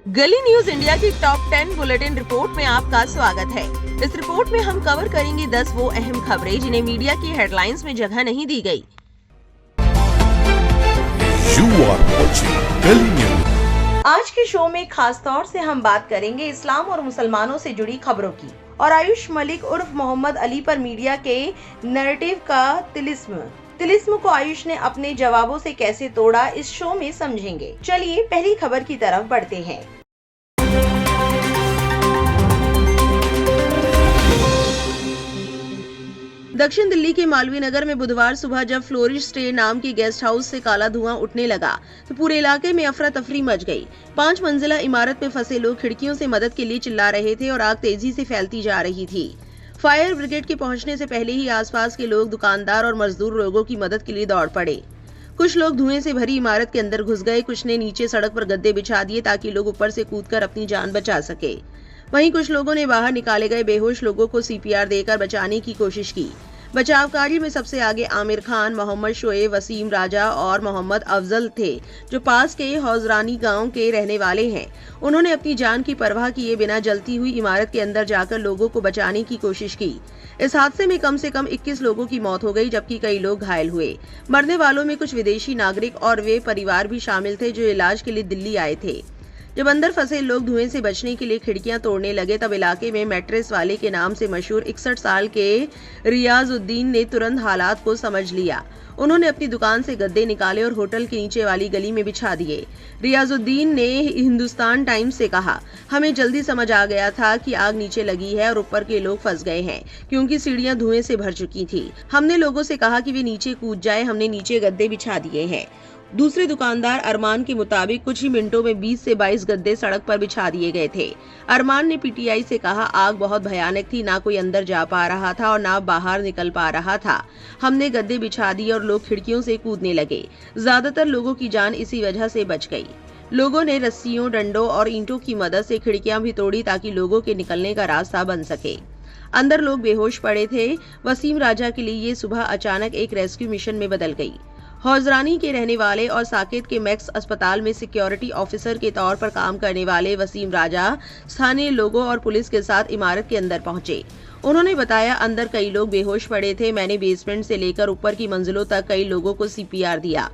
गली news India की top 10 bulletin report में आपका स्वागत है। इस रिपोर्ट में हम कवर करेंगे 10 वो अहम खबरें जिन्हें मीडिया की हेडलाइंस में जगह नहीं दी गई। आज के शो में खास तौर से हम बात करेंगे इस्लाम और मुसलमानों से जुड़ी खबरों की और आयुष मलिक उर्फ मोहम्मद अली पर मीडिया के नैरेटिव का तिलिस्म को आयुष ने अपने जवाबों से कैसे तोड़ा, इस शो में समझेंगे। चलिए पहली खबर की तरफ बढ़ते हैं। दक्षिण दिल्ली के मालवीय नगर में बुधवार सुबह जब फ्लोरिश स्टे नाम की गेस्ट हाउस से काला धुआं उठने लगा तो पूरे इलाके में अफरा तफरी मच गई। 5 मंजिला इमारत में फंसे लोग खिड़कियों से मदद के लिए चिल्ला रहे थे और आग तेजी से फैलती जा रही थी। फायर ब्रिगेड के पहुंचने से पहले ही आसपास के लोग, दुकानदार और मजदूर लोगों की मदद के लिए दौड़ पड़े। कुछ लोग धुएं से भरी इमारत के अंदर घुस गए, कुछ ने नीचे सड़क पर गद्दे बिछा दिए ताकि लोग ऊपर से कूदकर अपनी जान बचा सके। वहीं कुछ लोगों ने बाहर निकाले गए बेहोश लोगों को CPR देकर बचाने की कोशिश की। बचाव कार्य में सबसे आगे आमिर खान, मोहम्मद शोएब, वसीम राजा और मोहम्मद अफजल थे, जो पास के हौजरानी गांव के रहने वाले हैं। उन्होंने अपनी जान की परवाह किए बिना जलती हुई इमारत के अंदर जाकर लोगों को बचाने की कोशिश की। इस हादसे में कम से कम 21 लोगों की मौत हो गई, जबकि कई लोग घायल हुए। मरने वालों में कुछ विदेशी नागरिक और वे परिवार भी शामिल थे जो इलाज के लिए दिल्ली आए थे। जब अंदर फंसे लोग धुएं से बचने के लिए खिड़कियां तोड़ने लगे तब इलाके में मैट्रेस वाले के नाम से मशहूर 61 साल के रियाजुद्दीन ने तुरंत हालात को समझ लिया। उन्होंने अपनी दुकान से गद्दे निकाले और होटल के नीचे वाली गली में बिछा दिए। रियाजुद्दीन ने हिंदुस्तान टाइम्स से कहा, हमें जल्दी समझ आ गया था कि आग नीचे लगी है और ऊपर के लोग फंस गए हैं क्योंकि सीढ़ियां धुएं से भर चुकी थी। हमने लोगों से कहा कि वे नीचे कूद जाए, हमने नीचे गद्दे बिछा दिए हैं। दूसरे दुकानदार अरमान के मुताबिक कुछ ही मिनटों में 20 से 22 गद्दे सड़क पर बिछा दिए गए थे। अरमान ने PTI से कहा, आग बहुत भयानक थी, ना कोई अंदर जा पा रहा था और ना बाहर निकल पा रहा था। हमने गद्दे बिछा दिए और लोग खिड़कियों से कूदने लगे। ज्यादातर लोगों की जान इसी वजह से बच गई। लोगों ने रस्सियों, डंडों और ईंटों की मदद से खिड़कियां भी तोड़ी ताकि लोगों के निकलने का रास्ता बन सके। अंदर लोग बेहोश पड़े थे। वसीम राजा के लिए ये सुबह अचानक एक रेस्क्यू मिशन में बदल गई। हौजरानी के रहने वाले और साकेत के मैक्स अस्पताल में सिक्योरिटी ऑफिसर के तौर पर काम करने वाले वसीम राजा स्थानीय लोगों और पुलिस के साथ इमारत के अंदर पहुंचे। उन्होंने बताया, अंदर कई लोग बेहोश पड़े थे। मैंने बेसमेंट से लेकर ऊपर की मंजिलों तक कई लोगों को CPR दिया।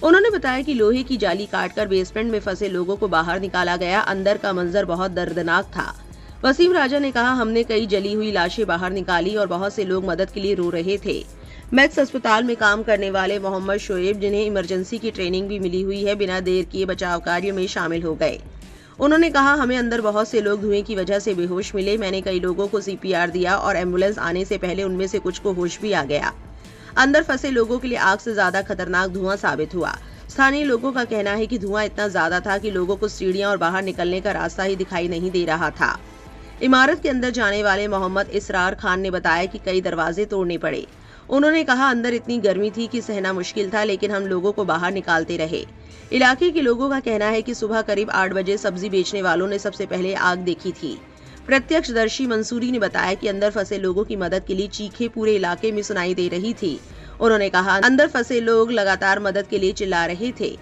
उन्होंने बताया कि लोहे की जाली काटकर बेसमेंट में फंसे लोगों को बाहर निकाला गया। अंदर का मंजर बहुत दर्दनाक था। वसीम राजा ने कहा, हमने कई जली हुई लाशें बाहर निकाली और बहुत से लोग मदद के लिए रो रहे थे। मैक्स अस्पताल में काम करने वाले मोहम्मद शोएब, जिन्हें इमरजेंसी की ट्रेनिंग भी मिली हुई है, बिना देर किए बचाव कार्य में शामिल हो गए। उन्होंने कहा, हमें अंदर बहुत से लोग धुएं की वजह से बेहोश मिले। मैंने कई लोगों को CPR दिया और एम्बुलेंस आने से पहले उनमें से कुछ को होश भी आ गया। अंदर फंसे लोगों के लिए आग से ज्यादा खतरनाक धुआं साबित हुआ। स्थानीय लोगों का कहना है कि धुआं इतना ज्यादा था कि लोगों को सीढ़ियां और बाहर निकलने का रास्ता ही दिखाई नहीं दे रहा था। इमारत के अंदर जाने वाले मोहम्मद इसरार खान ने बताया कि कई दरवाजे तोड़ने पड़े। उन्होंने कहा, अंदर इतनी गर्मी थी कि सहना मुश्किल था, लेकिन हम लोगों को बाहर निकालते रहे। इलाके के लोगों का कहना है कि सुबह करीब 8 बजे सब्जी बेचने वालों ने सबसे पहले आग देखी थी। प्रत्यक्षदर्शी मंसूरी ने बताया कि अंदर फंसे लोगों की मदद के लिए चीखें पूरे इलाके में सुनाई दे रही थी। उन्होंने कहा, अंदर फंसे लोग लगातार मदद के लिए चिल्ला रहे थे।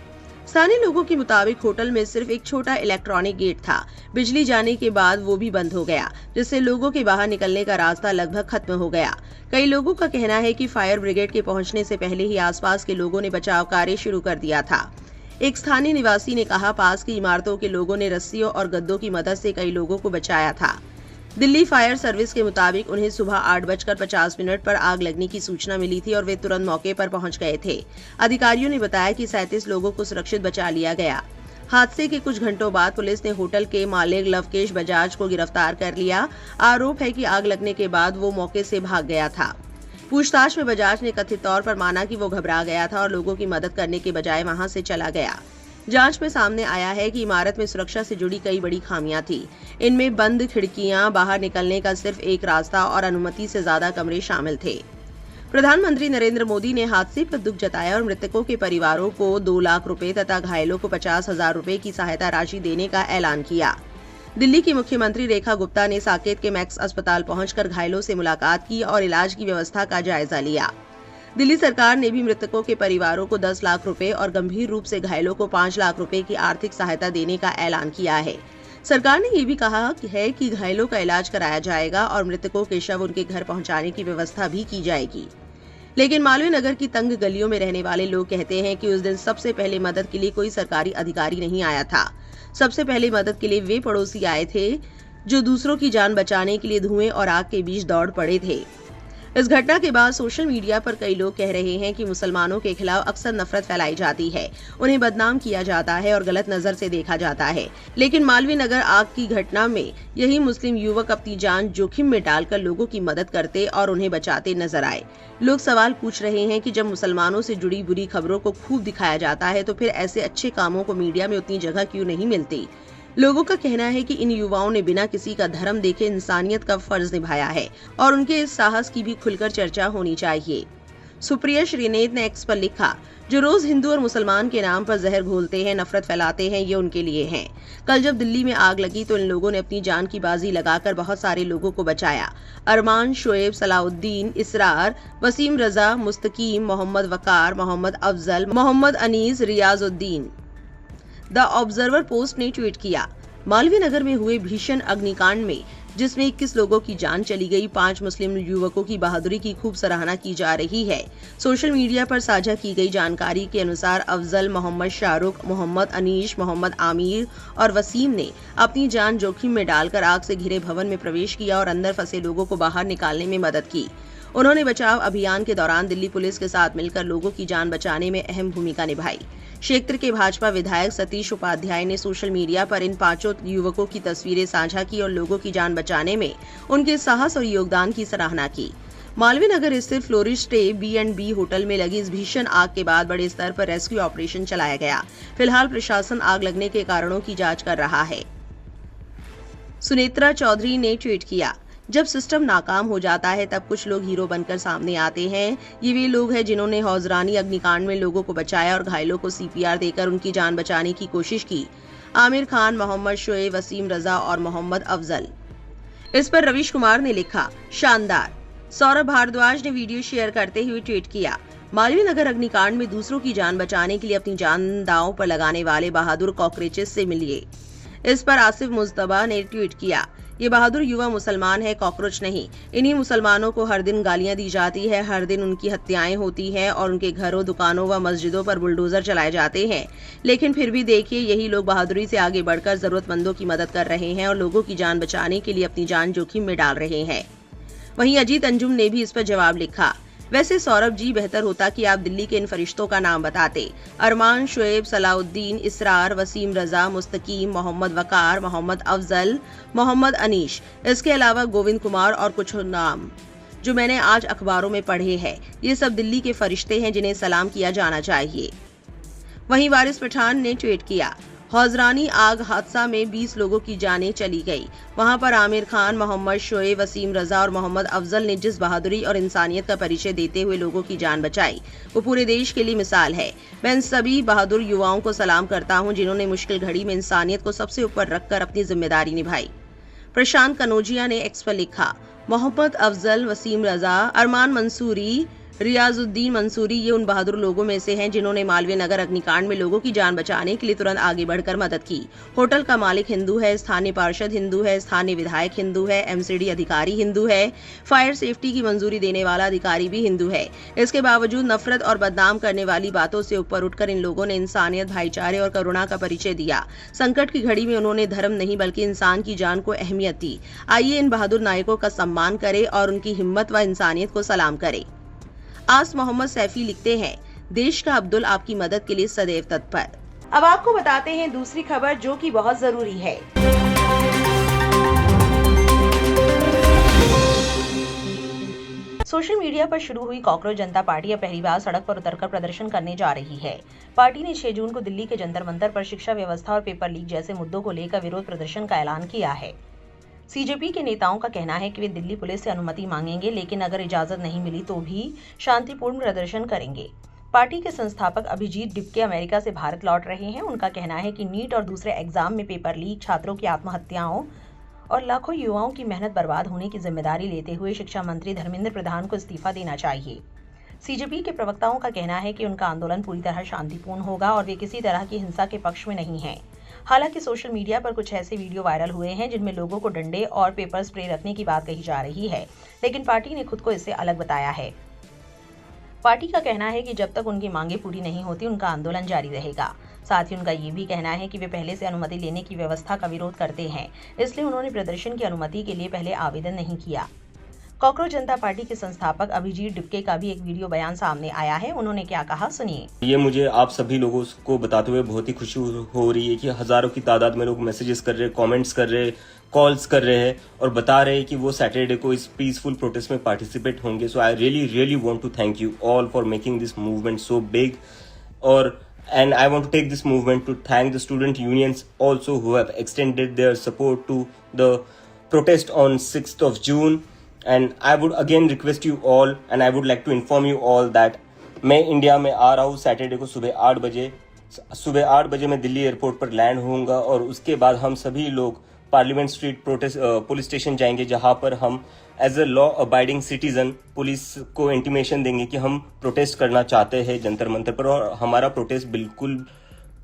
स्थानीय लोगों के मुताबिक होटल में सिर्फ एक छोटा इलेक्ट्रॉनिक गेट था। बिजली जाने के बाद वो भी बंद हो गया, जिससे लोगों के बाहर निकलने का रास्ता लगभग खत्म हो गया। कई लोगों का कहना है कि फायर ब्रिगेड के पहुंचने से पहले ही आसपास के लोगों ने बचाव कार्य शुरू कर दिया था। एक स्थानीय निवासी ने कहा, पास की इमारतों के लोगों ने रस्सियों और गद्दों की मदद से कई लोगों को बचाया था। दिल्ली फायर सर्विस के मुताबिक उन्हें सुबह 8:50 पर आग लगने की सूचना मिली थी और वे तुरंत मौके पर पहुंच गए थे। अधिकारियों ने बताया कि 37 लोगों को सुरक्षित बचा लिया गया। हादसे के कुछ घंटों बाद पुलिस ने होटल के मालिक लवकेश बजाज को गिरफ्तार कर लिया। आरोप है कि आग लगने के बाद वो मौके से भाग गया था। पूछताछ में बजाज ने कथित तौर पर माना कि वो घबरा गया था और लोगों की मदद करने के बजाय वहां से चला गया। जांच में सामने आया है कि इमारत में सुरक्षा से जुड़ी कई बड़ी खामियां थी। इनमें बंद खिड़कियां, बाहर निकलने का सिर्फ एक रास्ता और अनुमति से ज्यादा कमरे शामिल थे। प्रधानमंत्री नरेंद्र मोदी ने हादसे पर दुख जताया और मृतकों के परिवारों को 2 लाख रुपए तथा घायलों को 50,000 रुपए की सहायता राशि देने का ऐलान किया। दिल्ली की मुख्यमंत्री रेखा गुप्ता ने साकेत के मैक्स अस्पताल पहुंचकर घायलों से मुलाकात की और इलाज की व्यवस्था का जायजा लिया। दिल्ली सरकार ने भी मृतकों के परिवारों को 10 लाख रुपए और गंभीर रूप से घायलों को 5 लाख रुपए की आर्थिक सहायता देने का ऐलान किया है। सरकार ने ये भी कहा है कि घायलों का इलाज कराया जाएगा और मृतकों के शव उनके घर पहुंचाने की व्यवस्था भी की जाएगी। लेकिन मालवीय नगर की तंग गलियों में रहने वाले लोग कहते हैं कि उस दिन सबसे पहले मदद के लिए कोई सरकारी अधिकारी नहीं आया था। सबसे पहले मदद के लिए वे पड़ोसी आए थे जो दूसरों की जान बचाने के लिए धुएं और आग के बीच दौड़ पड़े थे। इस घटना के बाद सोशल मीडिया पर कई लोग कह रहे हैं कि मुसलमानों के खिलाफ अक्सर नफरत फैलाई जाती है, उन्हें बदनाम किया जाता है और गलत नजर से देखा जाता है। लेकिन मालवीय नगर आग की घटना में यही मुस्लिम युवक अपनी जान जोखिम में डालकर लोगों की मदद करते और उन्हें बचाते नजर आए। लोग सवाल पूछ रहे हैं कि जब मुसलमानों से जुड़ी बुरी खबरों को खूब दिखाया जाता है तो फिर ऐसे अच्छे कामों को मीडिया में उतनी जगह क्यों नहीं मिलती। लोगों का कहना है कि इन युवाओं ने बिना किसी का धर्म देखे इंसानियत का फर्ज निभाया है और उनके इस साहस की भी खुलकर चर्चा होनी चाहिए। सुप्रिया श्रीनेत ने एक्स पर लिखा, जो रोज हिंदू और मुसलमान के नाम पर जहर घोलते हैं, नफरत फैलाते हैं, ये उनके लिए हैं। कल जब दिल्ली में आग लगी तो इन लोगों ने अपनी जान की बाजी लगाकर बहुत सारे लोगों को बचाया। अरमान, शोएब, सलाउद्दीन, इसरार, Waseem Raza, Mustaqeem, Mohammad Waqar, Mohammad Afzal, Mohammad Anees, Riyazuddin. The observer post ने ट्वीट किया, मालवीय नगर में हुए भीषण अग्निकांड में जिसमें 21 लोगों की जान चली गई, 5 मुस्लिम युवकों की बहादुरी की खूब सराहना की जा रही है। सोशल मीडिया पर साझा की गई जानकारी के अनुसार अफजल, मोहम्मद शाहरुख, मोहम्मद अनीश, मोहम्मद आमिर और वसीम ने अपनी जान जोखिम में डालकर आग से घिरे भवन में प्रवेश किया और अंदर फंसे लोगों को बाहर निकालने में मदद की। उन्होंने बचाव अभियान के दौरान दिल्ली पुलिस के साथ मिलकर लोगों की जान बचाने में अहम भूमिका निभाई। क्षेत्र के भाजपा विधायक सतीश उपाध्याय ने सोशल मीडिया पर इन 5 युवकों की तस्वीरें साझा की और लोगों की जान बचाने में उनके साहस और योगदान की सराहना की। मालवीय नगर स्थित फ्लोरिश स्टे B&B होटल में लगी इस भीषण आग के बाद बड़े स्तर पर रेस्क्यू ऑपरेशन चलाया गया। फिलहाल प्रशासन आग लगने के कारणों की जांच कर रहा है। सुनेत्रा चौधरी ने ट्वीट किया, जब सिस्टम नाकाम हो जाता है तब कुछ लोग हीरो बनकर सामने आते हैं। ये वे लोग हैं जिन्होंने हौजरानी अग्निकांड में लोगों को बचाया और घायलों को CPR देकर उनकी जान बचाने की कोशिश की। आमिर खान, मोहम्मद शोएब, वसीम रजा और मोहम्मद अफजल। इस पर रवीश कुमार ने लिखा, शानदार। सौरभ भारद्वाज ने वीडियो शेयर करते हुए ट्वीट किया, मालवीय नगर अग्निकांड में दूसरों की जान बचाने के लिए अपनी जान दांव पर लगाने वाले बहादुर कॉकरोचेस से मिलिए। इस पर आसिफ मुस्तबा ने ट्वीट किया, ये बहादुर युवा मुसलमान है, कॉकरोच नहीं। इन्हीं मुसलमानों को हर दिन गालियां दी जाती है, हर दिन उनकी हत्याएं होती हैं और उनके घरों, दुकानों व मस्जिदों पर बुलडोजर चलाए जाते हैं। लेकिन फिर भी देखिए, यही लोग बहादुरी से आगे बढ़कर जरूरतमंदों की मदद कर रहे हैं और लोगों की जान बचाने के लिए अपनी जान जोखिम में डाल रहे हैं। वहीं अजीत अंजुम ने भी इस पर जवाब लिखा, वैसे सौरभ जी, बेहतर होता कि आप दिल्ली के इन फरिश्तों का नाम बताते। अरमान, शोएब, सलाउद्दीन, इसरार, वसीम रजा, मुस्तकीम, मोहम्मद वकार, मोहम्मद अफजल, मोहम्मद अनीश, इसके अलावा गोविंद कुमार और कुछ नाम जो मैंने आज अखबारों में पढ़े हैं। ये सब दिल्ली के फरिश्ते हैं जिन्हें सलाम किया जाना चाहिए। वहीं वारिस पठान ने ट्वीट किया, हौजरानी आग हादसा में 20 लोगों की जानें चली गई। वहां पर आमिर खान, मोहम्मद शोएब, वसीम रजा और मोहम्मद अफजल ने जिस बहादुरी और इंसानियत का परिचय देते हुए लोगों की जान बचाई, वो पूरे देश के लिए मिसाल है। मैं इन सभी बहादुर युवाओं को सलाम करता हूं जिन्होंने मुश्किल घड़ी में इंसानियत को सबसे ऊपर रखकर अपनी जिम्मेदारी निभाई। प्रशांत कनौजिया ने एक्स पर लिखा, मोहम्मद अफजल, वसीम रजा, अरमान मंसूरी, रियाजुद्दीन मंसूरी ये उन बहादुर लोगों में से हैं जिन्होंने मालवीय नगर अग्निकांड में लोगों की जान बचाने के लिए तुरंत आगे बढ़कर मदद की। होटल का मालिक हिंदू है, स्थानीय पार्षद हिंदू है, स्थानीय विधायक हिंदू है, MCD अधिकारी हिंदू है, फायर सेफ्टी की मंजूरी देने वाला अधिकारी भी हिंदू है। इसके बावजूद नफरत और बदनाम करने वाली बातों से ऊपर उठकर इन लोगों ने इंसानियत, भाईचारे और करुणा का परिचय दिया। संकट की घड़ी में उन्होंने धर्म नहीं बल्कि इंसान की जान को अहमियत दी। आइए इन बहादुर नायकों का सम्मान करें और उनकी हिम्मत व इंसानियत को सलाम करें। आस मोहम्मद सैफी लिखते हैं, देश का अब्दुल आपकी मदद के लिए सदैव तत्पर। अब आपको बताते हैं दूसरी खबर जो कि बहुत जरूरी है। सोशल मीडिया पर शुरू हुई कॉकरोच जनता पार्टी अब पहली बार सड़क पर उतरकर प्रदर्शन करने जा रही है। पार्टी ने 6 जून को दिल्ली के जंतर मंतर पर शिक्षा व्यवस्था और पेपर लीक जैसे मुद्दों को लेकर विरोध प्रदर्शन का ऐलान किया है। CJP के नेताओं का कहना है कि वे दिल्ली पुलिस से अनुमति मांगेंगे, लेकिन अगर इजाजत नहीं मिली तो भी शांतिपूर्ण प्रदर्शन करेंगे। पार्टी के संस्थापक अभिजीत डिपके अमेरिका से भारत लौट रहे हैं। उनका कहना है कि नीट और दूसरे एग्जाम में पेपर लीक, छात्रों की आत्महत्याओं और लाखों युवाओं की मेहनत बर्बाद होने की जिम्मेदारी लेते हुए शिक्षा मंत्री धर्मेंद्र प्रधान को इस्तीफा देना चाहिए। CJP के प्रवक्ताओं का कहना है कि उनका आंदोलन पूरी तरह शांतिपूर्ण होगा और वे किसी तरह की हिंसा के पक्ष में नहीं हैं। हालांकि सोशल मीडिया पर कुछ ऐसे वीडियो वायरल हुए हैं जिनमें लोगों को डंडे और पेपर स्प्रे रखने की बात कही जा रही है, लेकिन पार्टी ने खुद को इससे अलग बताया है। पार्टी का कहना है कि जब तक उनकी मांगें पूरी नहीं होती उनका आंदोलन जारी रहेगा। साथ ही उनका ये भी कहना है कि वे पहले से अनुमति लेने की व्यवस्था का विरोध करते हैं, इसलिए उन्होंने प्रदर्शन की अनुमति के लिए पहले आवेदन नहीं किया। कॉकरोच जनता पार्टी के संस्थापक अभिजीत डिपके का भी एक वीडियो बयान सामने आया है। उन्होंने क्या कहा, सुनिए। ये मुझे आप सभी लोगों को बताते हुए बहुत ही खुशी हो रही है कि हजारों की तादाद में लोग मैसेजेस कर रहे हैं, कमेंट्स कर रहे हैं, कॉल्स कर रहे हैं और बता रहे हैं कि वो सैटरडे को इस पीसफुल प्रोटेस्ट में पार्टिसिपेट होंगे। So I really want to thank you all for making this movement so big and I want to take this movement to thank the student unions also who have extended their support to the protest on 6th of June. And I would again request you all and I would like to inform you all that मैं India में आ रहा हूँ Saturday को सुबह 8 बजे मैं Delhi airport पर land होऊंगा और उसके बाद हम सभी लोग पार्लियामेंट स्ट्रीट पुलिस स्टेशन जाएंगे, जहां पर हम as a law abiding citizen police को इंटीमेशन देंगे कि हम प्रोटेस्ट करना चाहते हैं जंतर मंतर पर, और हमारा प्रोटेस्ट बिल्कुल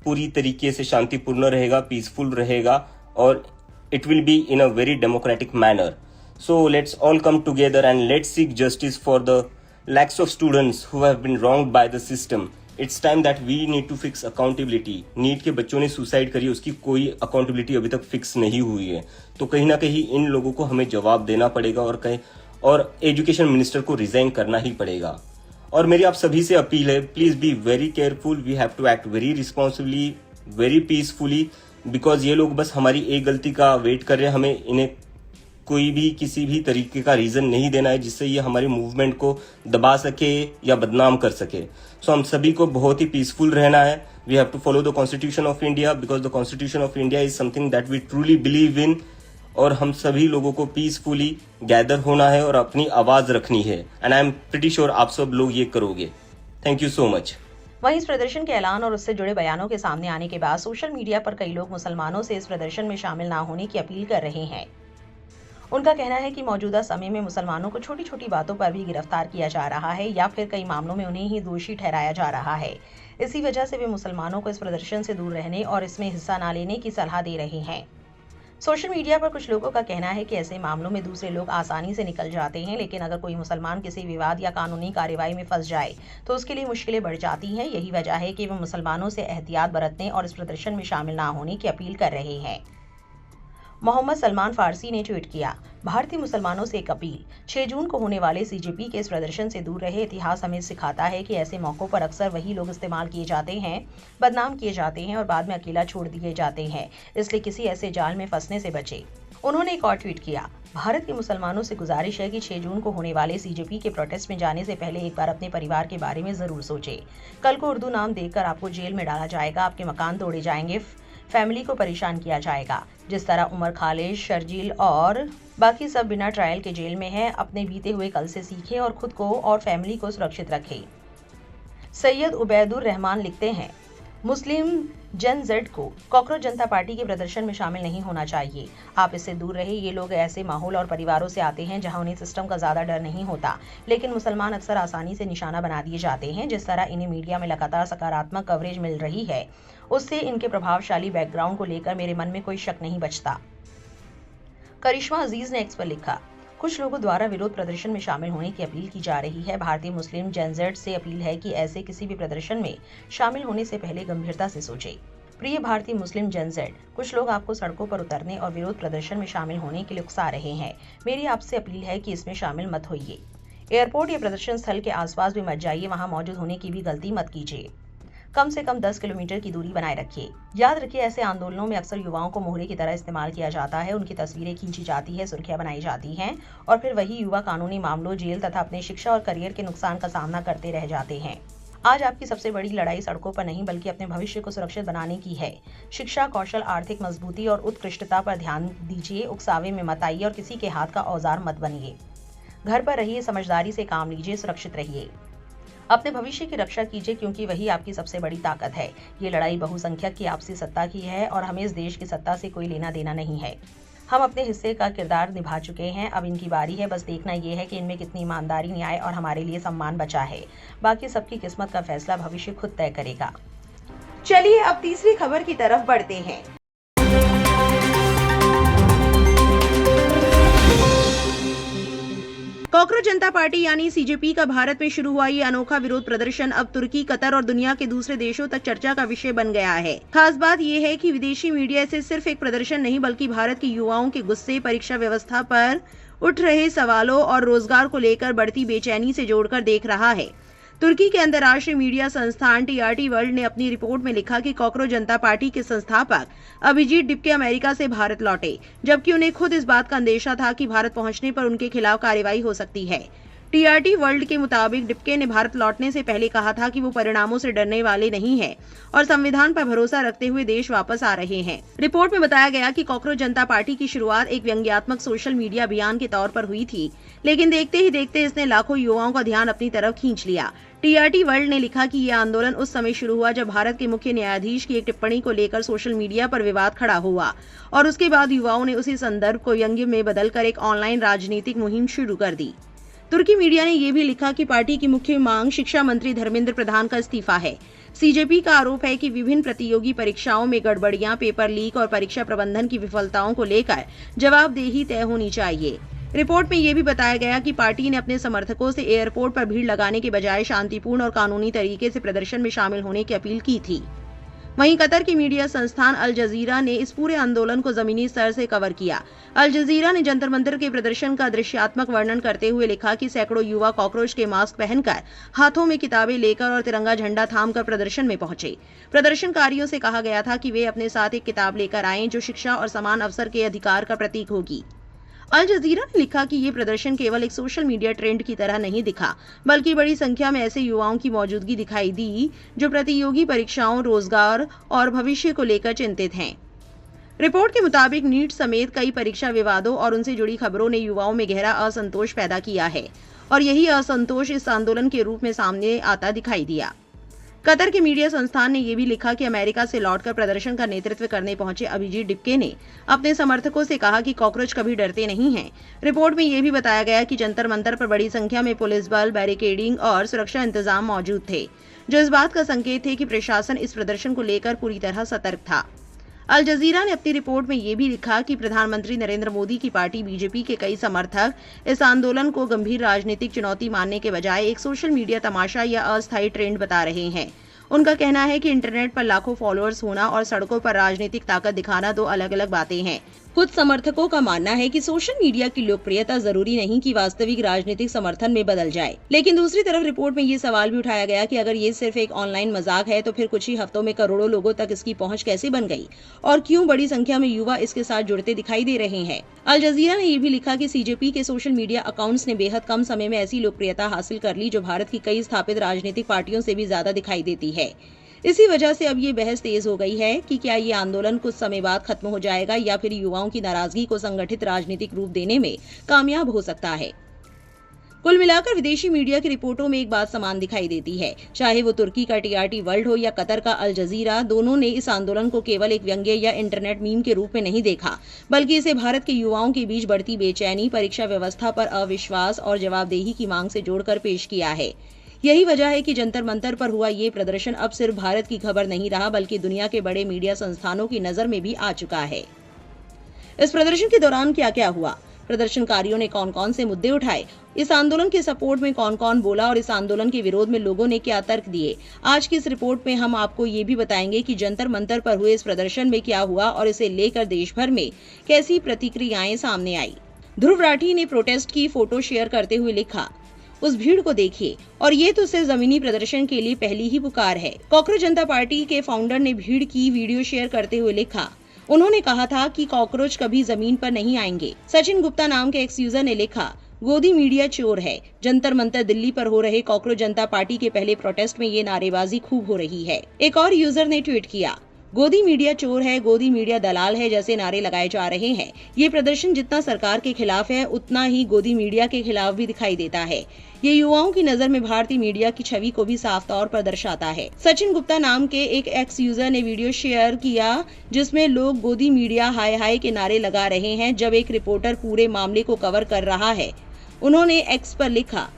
पूरी तरीके से शांतिपूर्ण रहेगा, पीसफुल रहेगा और it will be in a very democratic manner. So let's all come together and let's seek justice for the lakhs of students who have been wronged by the system. It's time that we need to fix accountability. NEET के बच्चों ने suicide करी, उसकी कोई accountability अभी तक fix नहीं हुई है, तो कहीं ना कहीं इन लोगों को हमें जवाब देना पड़ेगा और एजुकेशन मिनिस्टर को रिजाइन करना ही पड़ेगा. और मेरी आप सभी से अपील है, please be very careful. We have to act very responsibly, very peacefully, because ये लोग बस हमारी एक गलती का वेट कर रहे हैं. हमें इन्हें कोई भी किसी भी तरीके का रीजन नहीं देना है जिससे ये हमारे मूवमेंट को दबा सके या बदनाम कर सके. सो हम सभी को बहुत ही पीसफुल रहना है. We have to follow the constitution of India because the constitution of India is something that we truly believe in. और हम सभी लोगों को पीसफुली गैदर होना है और अपनी आवाज रखनी है. And I am pretty sure आप सब लोग ये करोगे. Thank you so much. वहीं इस प्रदर्शन के ऐलान और उससे जुड़े बयानों के सामने आने के बाद सोशल मीडिया पर कई लोग मुसलमानों से इस प्रदर्शन में शामिल न होने की अपील कर रहे हैं. उनका कहना है कि मौजूदा समय में मुसलमानों को छोटी छोटी बातों पर भी गिरफ्तार किया जा रहा है या फिर कई मामलों में उन्हें ही दोषी ठहराया जा रहा है. इसी वजह से वे मुसलमानों को इस प्रदर्शन से दूर रहने और इसमें हिस्सा न लेने की सलाह दे रहे हैं. सोशल मीडिया पर कुछ लोगों का कहना है कि ऐसे मामलों में दूसरे लोग आसानी से निकल जाते हैं, लेकिन अगर कोई मुसलमान किसी विवाद या कानूनी कार्रवाई में फंस जाए तो उसके लिए मुश्किलें बढ़ जाती हैं. यही वजह है कि वे मुसलमानों से एहतियात बरतने और इस प्रदर्शन में शामिल न होने की अपील कर रहे हैं. मोहम्मद सलमान फारसी ने ट्वीट किया, भारतीय मुसलमानों से एक अपील, 6 जून को होने वाले सीजेपी के इस प्रदर्शन से दूर रहे. इतिहास हमें सिखाता है कि ऐसे मौकों पर अक्सर वही लोग इस्तेमाल किए जाते हैं, बदनाम किए जाते हैं और बाद में अकेला छोड़ दिए जाते हैं. इसलिए किसी ऐसे जाल में फंसने से बचे. उन्होंने एक और ट्वीट किया, भारत के मुसलमानों से गुजारिश है कि 6 जून को होने वाले सीजेपी के प्रोटेस्ट में जाने से पहले एक बार अपने परिवार के बारे में जरूर सोचें. कल को उर्दू नाम देकर आपको जेल में डाला जाएगा, आपके मकान तोड़े जाएंगे, फैमिली को परेशान किया जाएगा. जिस तरह उमर खालिद, शर्जील और बाकी सब बिना ट्रायल के जेल में हैं, अपने बीते हुए कल से सीखें और खुद को और फैमिली को सुरक्षित रखें. सैयद उबैदुर रहमान लिखते हैं, मुस्लिम जन जेड को कॉकरोच जनता पार्टी के प्रदर्शन में शामिल नहीं होना चाहिए. आप इससे दूर रहे. ये लोग ऐसे माहौल और परिवारों से आते हैं जहां उन्हें सिस्टम का ज्यादा डर नहीं होता, लेकिन मुसलमान अक्सर आसानी से निशाना बना दिए जाते हैं. जिस तरह इन्हें मीडिया में लगातार सकारात्मक कवरेज मिल रही है, उससे इनके प्रभावशाली बैकग्राउंड को लेकर मेरे मन में कोई शक नहीं बचता. करिश्मा अजीज ने एक्स पर लिखा, कुछ लोगों द्वारा विरोध प्रदर्शन में शामिल होने की अपील की जा रही है. भारतीय मुस्लिम जनजेड से अपील है कि ऐसे किसी भी प्रदर्शन में शामिल होने से पहले गंभीरता से सोचें. प्रिय भारतीय मुस्लिम जनजेड, कुछ लोग आपको सड़कों पर उतरने और विरोध प्रदर्शन में शामिल होने के लिए उकसा रहे हैं. मेरी आपसे अपील है कि इसमें शामिल मत होइए. एयरपोर्ट या प्रदर्शन स्थल के आसपास भी मत जाइए. वहां मौजूद होने की भी गलती मत कीजिए. कम से कम 10 किलोमीटर की दूरी बनाए रखिए. याद रखिए, ऐसे आंदोलनों में अक्सर युवाओं को मोहरे की तरह इस्तेमाल किया जाता है. उनकी तस्वीरें खींची जाती है, सुर्खियां बनाई जाती हैं और फिर वही युवा कानूनी मामलों, जेल तथा अपने शिक्षा और करियर के नुकसान का सामना करते रह जाते हैं. आज आपकी सबसे बड़ी लड़ाई सड़कों पर नहीं बल्कि अपने भविष्य को सुरक्षित बनाने की है. शिक्षा, कौशल, आर्थिक मजबूती और उत्कृष्टता पर ध्यान दीजिए. उकसावे में मत आइए और किसी के हाथ का औजार मत बनिए. घर पर रहिए, समझदारी से काम लीजिए, सुरक्षित रहिए. अपने भविष्य की रक्षा कीजिए क्योंकि वही आपकी सबसे बड़ी ताकत है. ये लड़ाई बहुसंख्यक की आपसी सत्ता की है और हमें इस देश की सत्ता से कोई लेना देना नहीं है. हम अपने हिस्से का किरदार निभा चुके हैं. अब इनकी बारी है. बस देखना यह है कि इनमें कितनी ईमानदारी, न्याय और हमारे लिए सम्मान बचा है. बाकी सबकी किस्मत का फैसला भविष्य खुद तय करेगा. चलिए अब तीसरी खबर की तरफ बढ़ते हैं. कॉकरोच जनता पार्टी यानी सीजेपी का भारत में शुरू हुआ ये अनोखा विरोध प्रदर्शन अब तुर्की, कतर और दुनिया के दूसरे देशों तक चर्चा का विषय बन गया है। खास बात यह है कि विदेशी मीडिया इसे सिर्फ एक प्रदर्शन नहीं बल्कि भारत के युवाओं के गुस्से, परीक्षा व्यवस्था पर उठ रहे सवालों और रोजगार को लेकर बढ़ती बेचैनी से जोड़कर देख रहा है। तुर्की के अंतर्राष्ट्रीय मीडिया संस्थान टीआरटी वर्ल्ड ने अपनी रिपोर्ट में लिखा कि कॉकरोच जनता पार्टी के संस्थापक अभिजीत डिपके अमेरिका से भारत लौटे, जबकि उन्हें खुद इस बात का अंदेशा था कि भारत पहुंचने पर उनके खिलाफ कार्रवाई हो सकती है। टीआरटी वर्ल्ड के मुताबिक डिपके ने भारत लौटने से पहले कहा था कि वो परिणामों से डरने वाले नहीं हैं और संविधान पर भरोसा रखते हुए देश वापस आ रहे हैं। रिपोर्ट में बताया गया कि कॉकरोच जनता पार्टी की शुरुआत एक व्यंग्यात्मक सोशल मीडिया अभियान के तौर पर हुई थी, लेकिन देखते ही देखते इसने लाखों युवाओं का ध्यान अपनी तरफ खींच लिया। टीआरटी वर्ल्ड ने लिखा कि यह आंदोलन उस समय शुरू हुआ जब भारत के मुख्य न्यायाधीश की एक टिप्पणी को लेकर सोशल मीडिया पर विवाद खड़ा हुआ और उसके बाद युवाओं ने उसी संदर्भ को व्यंग्य में बदलकर एक ऑनलाइन राजनीतिक मुहिम शुरू कर दी। तुर्की मीडिया ने यह भी लिखा कि पार्टी की मुख्य मांग शिक्षा मंत्री धर्मेंद्र प्रधान का इस्तीफा है। सीजेपी का आरोप है कि विभिन्न प्रतियोगी परीक्षाओं में गड़बड़ियां, पेपर लीक और परीक्षा प्रबंधन की विफलताओं को लेकर जवाबदेही तय होनी चाहिए। रिपोर्ट में यह भी बताया गया कि पार्टी ने अपने समर्थकों से एयरपोर्ट पर भीड़ लगाने के बजाय शांतिपूर्ण और कानूनी तरीके से प्रदर्शन में शामिल होने की अपील की थी। वहीं कतर के मीडिया संस्थान अल जजीरा ने इस पूरे आंदोलन को जमीनी स्तर से कवर किया। अल जजीरा ने जंतर मंतर के प्रदर्शन का दृश्यात्मक वर्णन करते हुए लिखा कि सैकड़ों युवा कॉकरोच के मास्क पहनकर, हाथों में किताबें लेकर और तिरंगा झंडा थामकर प्रदर्शन में पहुंचे। प्रदर्शनकारियों से कहा गया था कि वे अपने साथ एक किताब लेकर आएं जो शिक्षा और समान अवसर के अधिकार का प्रतीक होगी। अल जजीरा ने लिखा कि ये प्रदर्शन केवल एक सोशल मीडिया ट्रेंड की तरह नहीं दिखा, बल्कि बड़ी संख्या में ऐसे युवाओं की मौजूदगी दिखाई दी जो प्रतियोगी परीक्षाओं, रोजगार और भविष्य को लेकर चिंतित हैं। रिपोर्ट के मुताबिक नीट समेत कई परीक्षा विवादों और उनसे जुड़ी खबरों ने युवाओं में गहरा असंतोष पैदा किया है और यही असंतोष इस आंदोलन के रूप में सामने आता दिखाई दिया। कतर के मीडिया संस्थान ने यह भी लिखा कि अमेरिका से लौटकर प्रदर्शन का नेतृत्व करने पहुंचे अभिजीत डिपके ने अपने समर्थकों से कहा कि कॉकरोच कभी डरते नहीं हैं। रिपोर्ट में यह भी बताया गया कि जंतर मंतर पर बड़ी संख्या में पुलिस बल, बैरिकेडिंग और सुरक्षा इंतजाम मौजूद थे, जो इस बात का संकेत थे कि प्रशासन इस प्रदर्शन को लेकर पूरी तरह सतर्क था। अल जजीरा ने अपनी रिपोर्ट में यह भी लिखा कि प्रधानमंत्री नरेंद्र मोदी की पार्टी बीजेपी के कई समर्थक इस आंदोलन को गंभीर राजनीतिक चुनौती मानने के बजाय एक सोशल मीडिया तमाशा या अस्थायी ट्रेंड बता रहे हैं। उनका कहना है कि इंटरनेट पर लाखों फॉलोअर्स होना और सड़कों पर राजनीतिक ताकत दिखाना दो अलग अलग बातें हैं। कुछ समर्थकों का मानना है कि सोशल मीडिया की लोकप्रियता जरूरी नहीं कि वास्तविक राजनीतिक समर्थन में बदल जाए, लेकिन दूसरी तरफ रिपोर्ट में ये सवाल भी उठाया गया कि अगर ये सिर्फ एक ऑनलाइन मजाक है तो फिर कुछ ही हफ्तों में करोड़ों लोगों तक इसकी पहुंच कैसे बन गई और क्यों बड़ी संख्या में युवा इसके साथ जुड़ते दिखाई दे रहे हैं। अल जजीरा ने यह भी लिखा कि सीजेपी के सोशल मीडिया अकाउंट्स ने बेहद कम समय में ऐसी लोकप्रियता हासिल कर ली जो भारत की कई स्थापित राजनीतिक पार्टियों से भी ज्यादा दिखाई देती है। इसी वजह से अब ये बहस तेज हो गई है कि क्या ये आंदोलन कुछ समय बाद खत्म हो जाएगा या फिर युवाओं की नाराजगी को संगठित राजनीतिक रूप देने में कामयाब हो सकता है। कुल मिलाकर विदेशी मीडिया की रिपोर्टों में एक बात समान दिखाई देती है, चाहे वो तुर्की का टीआरटी वर्ल्ड हो या कतर का अल जजीरा, दोनों ने इस आंदोलन को केवल एक व्यंग्य या इंटरनेट मीम के रूप में नहीं देखा, बल्कि इसे भारत के युवाओं के बीच बढ़ती बेचैनी, परीक्षा व्यवस्था पर अविश्वास और जवाबदेही की मांग से जोड़कर पेश किया है। यही वजह है कि जंतर मंतर पर हुआ ये प्रदर्शन अब सिर्फ भारत की खबर नहीं रहा बल्कि दुनिया के बड़े मीडिया संस्थानों की नजर में भी आ चुका है। इस प्रदर्शन के दौरान क्या क्या हुआ, प्रदर्शनकारियों ने कौन कौन से मुद्दे उठाए, इस आंदोलन के सपोर्ट में कौन कौन बोला और इस आंदोलन के विरोध में लोगों ने क्या तर्क दिए, आज की इस रिपोर्ट में हम आपको ये भी बताएंगे कि जंतर मंतर पर हुए इस प्रदर्शन में क्या हुआ और इसे लेकर देश भर में कैसी प्रतिक्रियाएं सामने आई। ध्रुव राठी ने प्रोटेस्ट की फोटो शेयर करते हुए लिखा, उस भीड़ को देखिए और ये तो सिर्फ जमीनी प्रदर्शन के लिए पहली ही पुकार है। कॉकरोच जनता पार्टी के फाउंडर ने भीड़ की वीडियो शेयर करते हुए लिखा, उन्होंने कहा था कि कॉकरोच कभी जमीन पर नहीं आएंगे। सचिन गुप्ता नाम के एक्स यूजर ने लिखा, गोदी मीडिया चोर है। जंतर मंतर दिल्ली पर हो रहे कॉकरोच जनता पार्टी के पहले प्रोटेस्ट में ये नारेबाजी खूब हो रही है। एक और यूजर ने ट्वीट किया, गोदी मीडिया चोर है, गोदी मीडिया दलाल है जैसे नारे लगाए जा रहे हैं। ये प्रदर्शन जितना सरकार के खिलाफ है उतना ही गोदी मीडिया के खिलाफ भी दिखाई देता है। ये युवाओं की नजर में भारतीय मीडिया की छवि को भी साफ तौर पर दर्शाता है। सचिन गुप्ता नाम के एक एक्स यूजर ने वीडियो शेयर किया जिसमें लोग गोदी मीडिया हाय हाय के नारे लगा रहे हैं जब एक रिपोर्टर पूरे मामले को कवर कर रहा है। उन्होंने एक्स पर लिखा,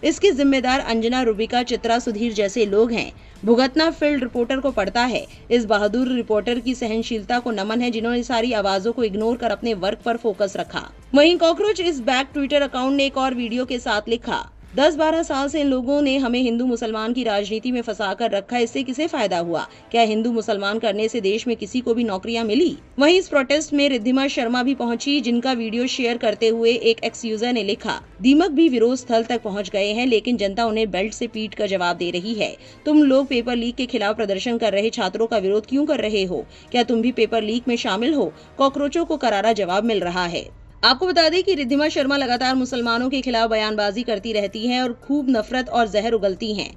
इसकी जिम्मेदार अंजना, रुबिका, चित्रा, सुधीर जैसे लोग हैं। भुगतना फील्ड रिपोर्टर को पड़ता है। इस बहादुर रिपोर्टर की सहनशीलता को नमन है, जिन्होंने सारी आवाजों को इग्नोर कर अपने वर्क पर फोकस रखा। वहीं कॉकरोच इस बैक ट्विटर अकाउंट ने एक और वीडियो के साथ लिखा, 10-12 साल से इन लोगों ने हमें हिंदू मुसलमान की राजनीति में फंसा कर रखा है, इससे किसे फायदा हुआ? क्या हिंदू मुसलमान करने से देश में किसी को भी नौकरियां मिली? वहीं इस प्रोटेस्ट में रिद्धिमा शर्मा भी पहुंची, जिनका वीडियो शेयर करते हुए एक एक्स यूजर ने लिखा, दीमक भी विरोध स्थल तक पहुंच गए हैं, लेकिन जनता उन्हें बेल्ट से पीट कर जवाब दे रही है। तुम लोग पेपर लीक के खिलाफ प्रदर्शन कर रहे छात्रों का विरोध क्यों कर रहे हो? क्या तुम भी पेपर लीक में शामिल हो? कॉकरोचों को करारा जवाब मिल रहा है। आपको बता दें कि रिद्धिमा शर्मा लगातार मुसलमानों के खिलाफ बयानबाजी करती रहती हैं और खूब नफरत और जहर उगलती हैं।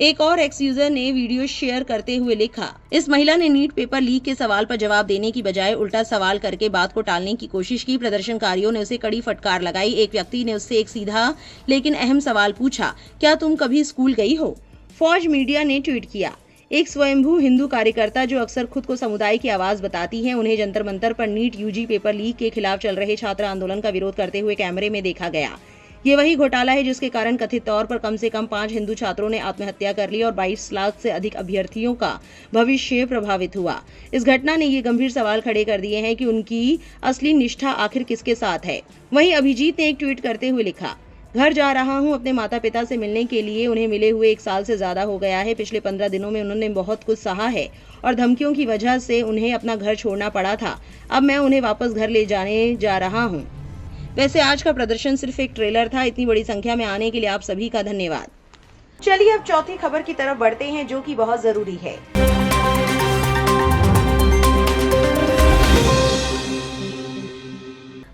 एक और एक्स यूजर ने वीडियो शेयर करते हुए लिखा, इस महिला ने नीट पेपर लीक के सवाल पर जवाब देने की बजाय उल्टा सवाल करके बात को टालने की कोशिश की। प्रदर्शनकारियों ने उसे कड़ी फटकार लगाई। एक व्यक्ति ने उससे एक सीधा लेकिन अहम सवाल पूछा, क्या तुम कभी स्कूल गई हो? फौज मीडिया ने ट्वीट किया, एक स्वयंभू हिंदू कार्यकर्ता जो अक्सर खुद को समुदाय की आवाज बताती हैं, उन्हें जंतर मंतर पर नीट यूजी पेपर लीक के खिलाफ चल रहे छात्र आंदोलन का विरोध करते हुए कैमरे में देखा गया। ये वही घोटाला है जिसके कारण कथित तौर पर कम से कम 5 हिंदू छात्रों ने आत्महत्या कर ली और 22 लाख से अधिक अभ्यर्थियों का भविष्य प्रभावित हुआ। इस घटना ने ये गंभीर सवाल खड़े कर दिए हैं कि उनकी असली निष्ठा आखिर किसके साथ है। वहीं अभिजीत ने एक ट्वीट करते हुए लिखा, घर जा रहा हूं अपने माता पिता से मिलने के लिए, उन्हें मिले हुए 1 साल से ज्यादा हो गया है। पिछले 15 दिनों में उन्होंने बहुत कुछ सहा है और धमकियों की वजह से उन्हें अपना घर छोड़ना पड़ा था। अब मैं उन्हें वापस घर ले जाने जा रहा हूं। वैसे आज का प्रदर्शन सिर्फ एक ट्रेलर था। इतनी बड़ी संख्या में आने के लिए आप सभी का धन्यवाद। चलिए अब चौथी खबर की तरफ बढ़ते हैं, जो कि बहुत जरूरी है।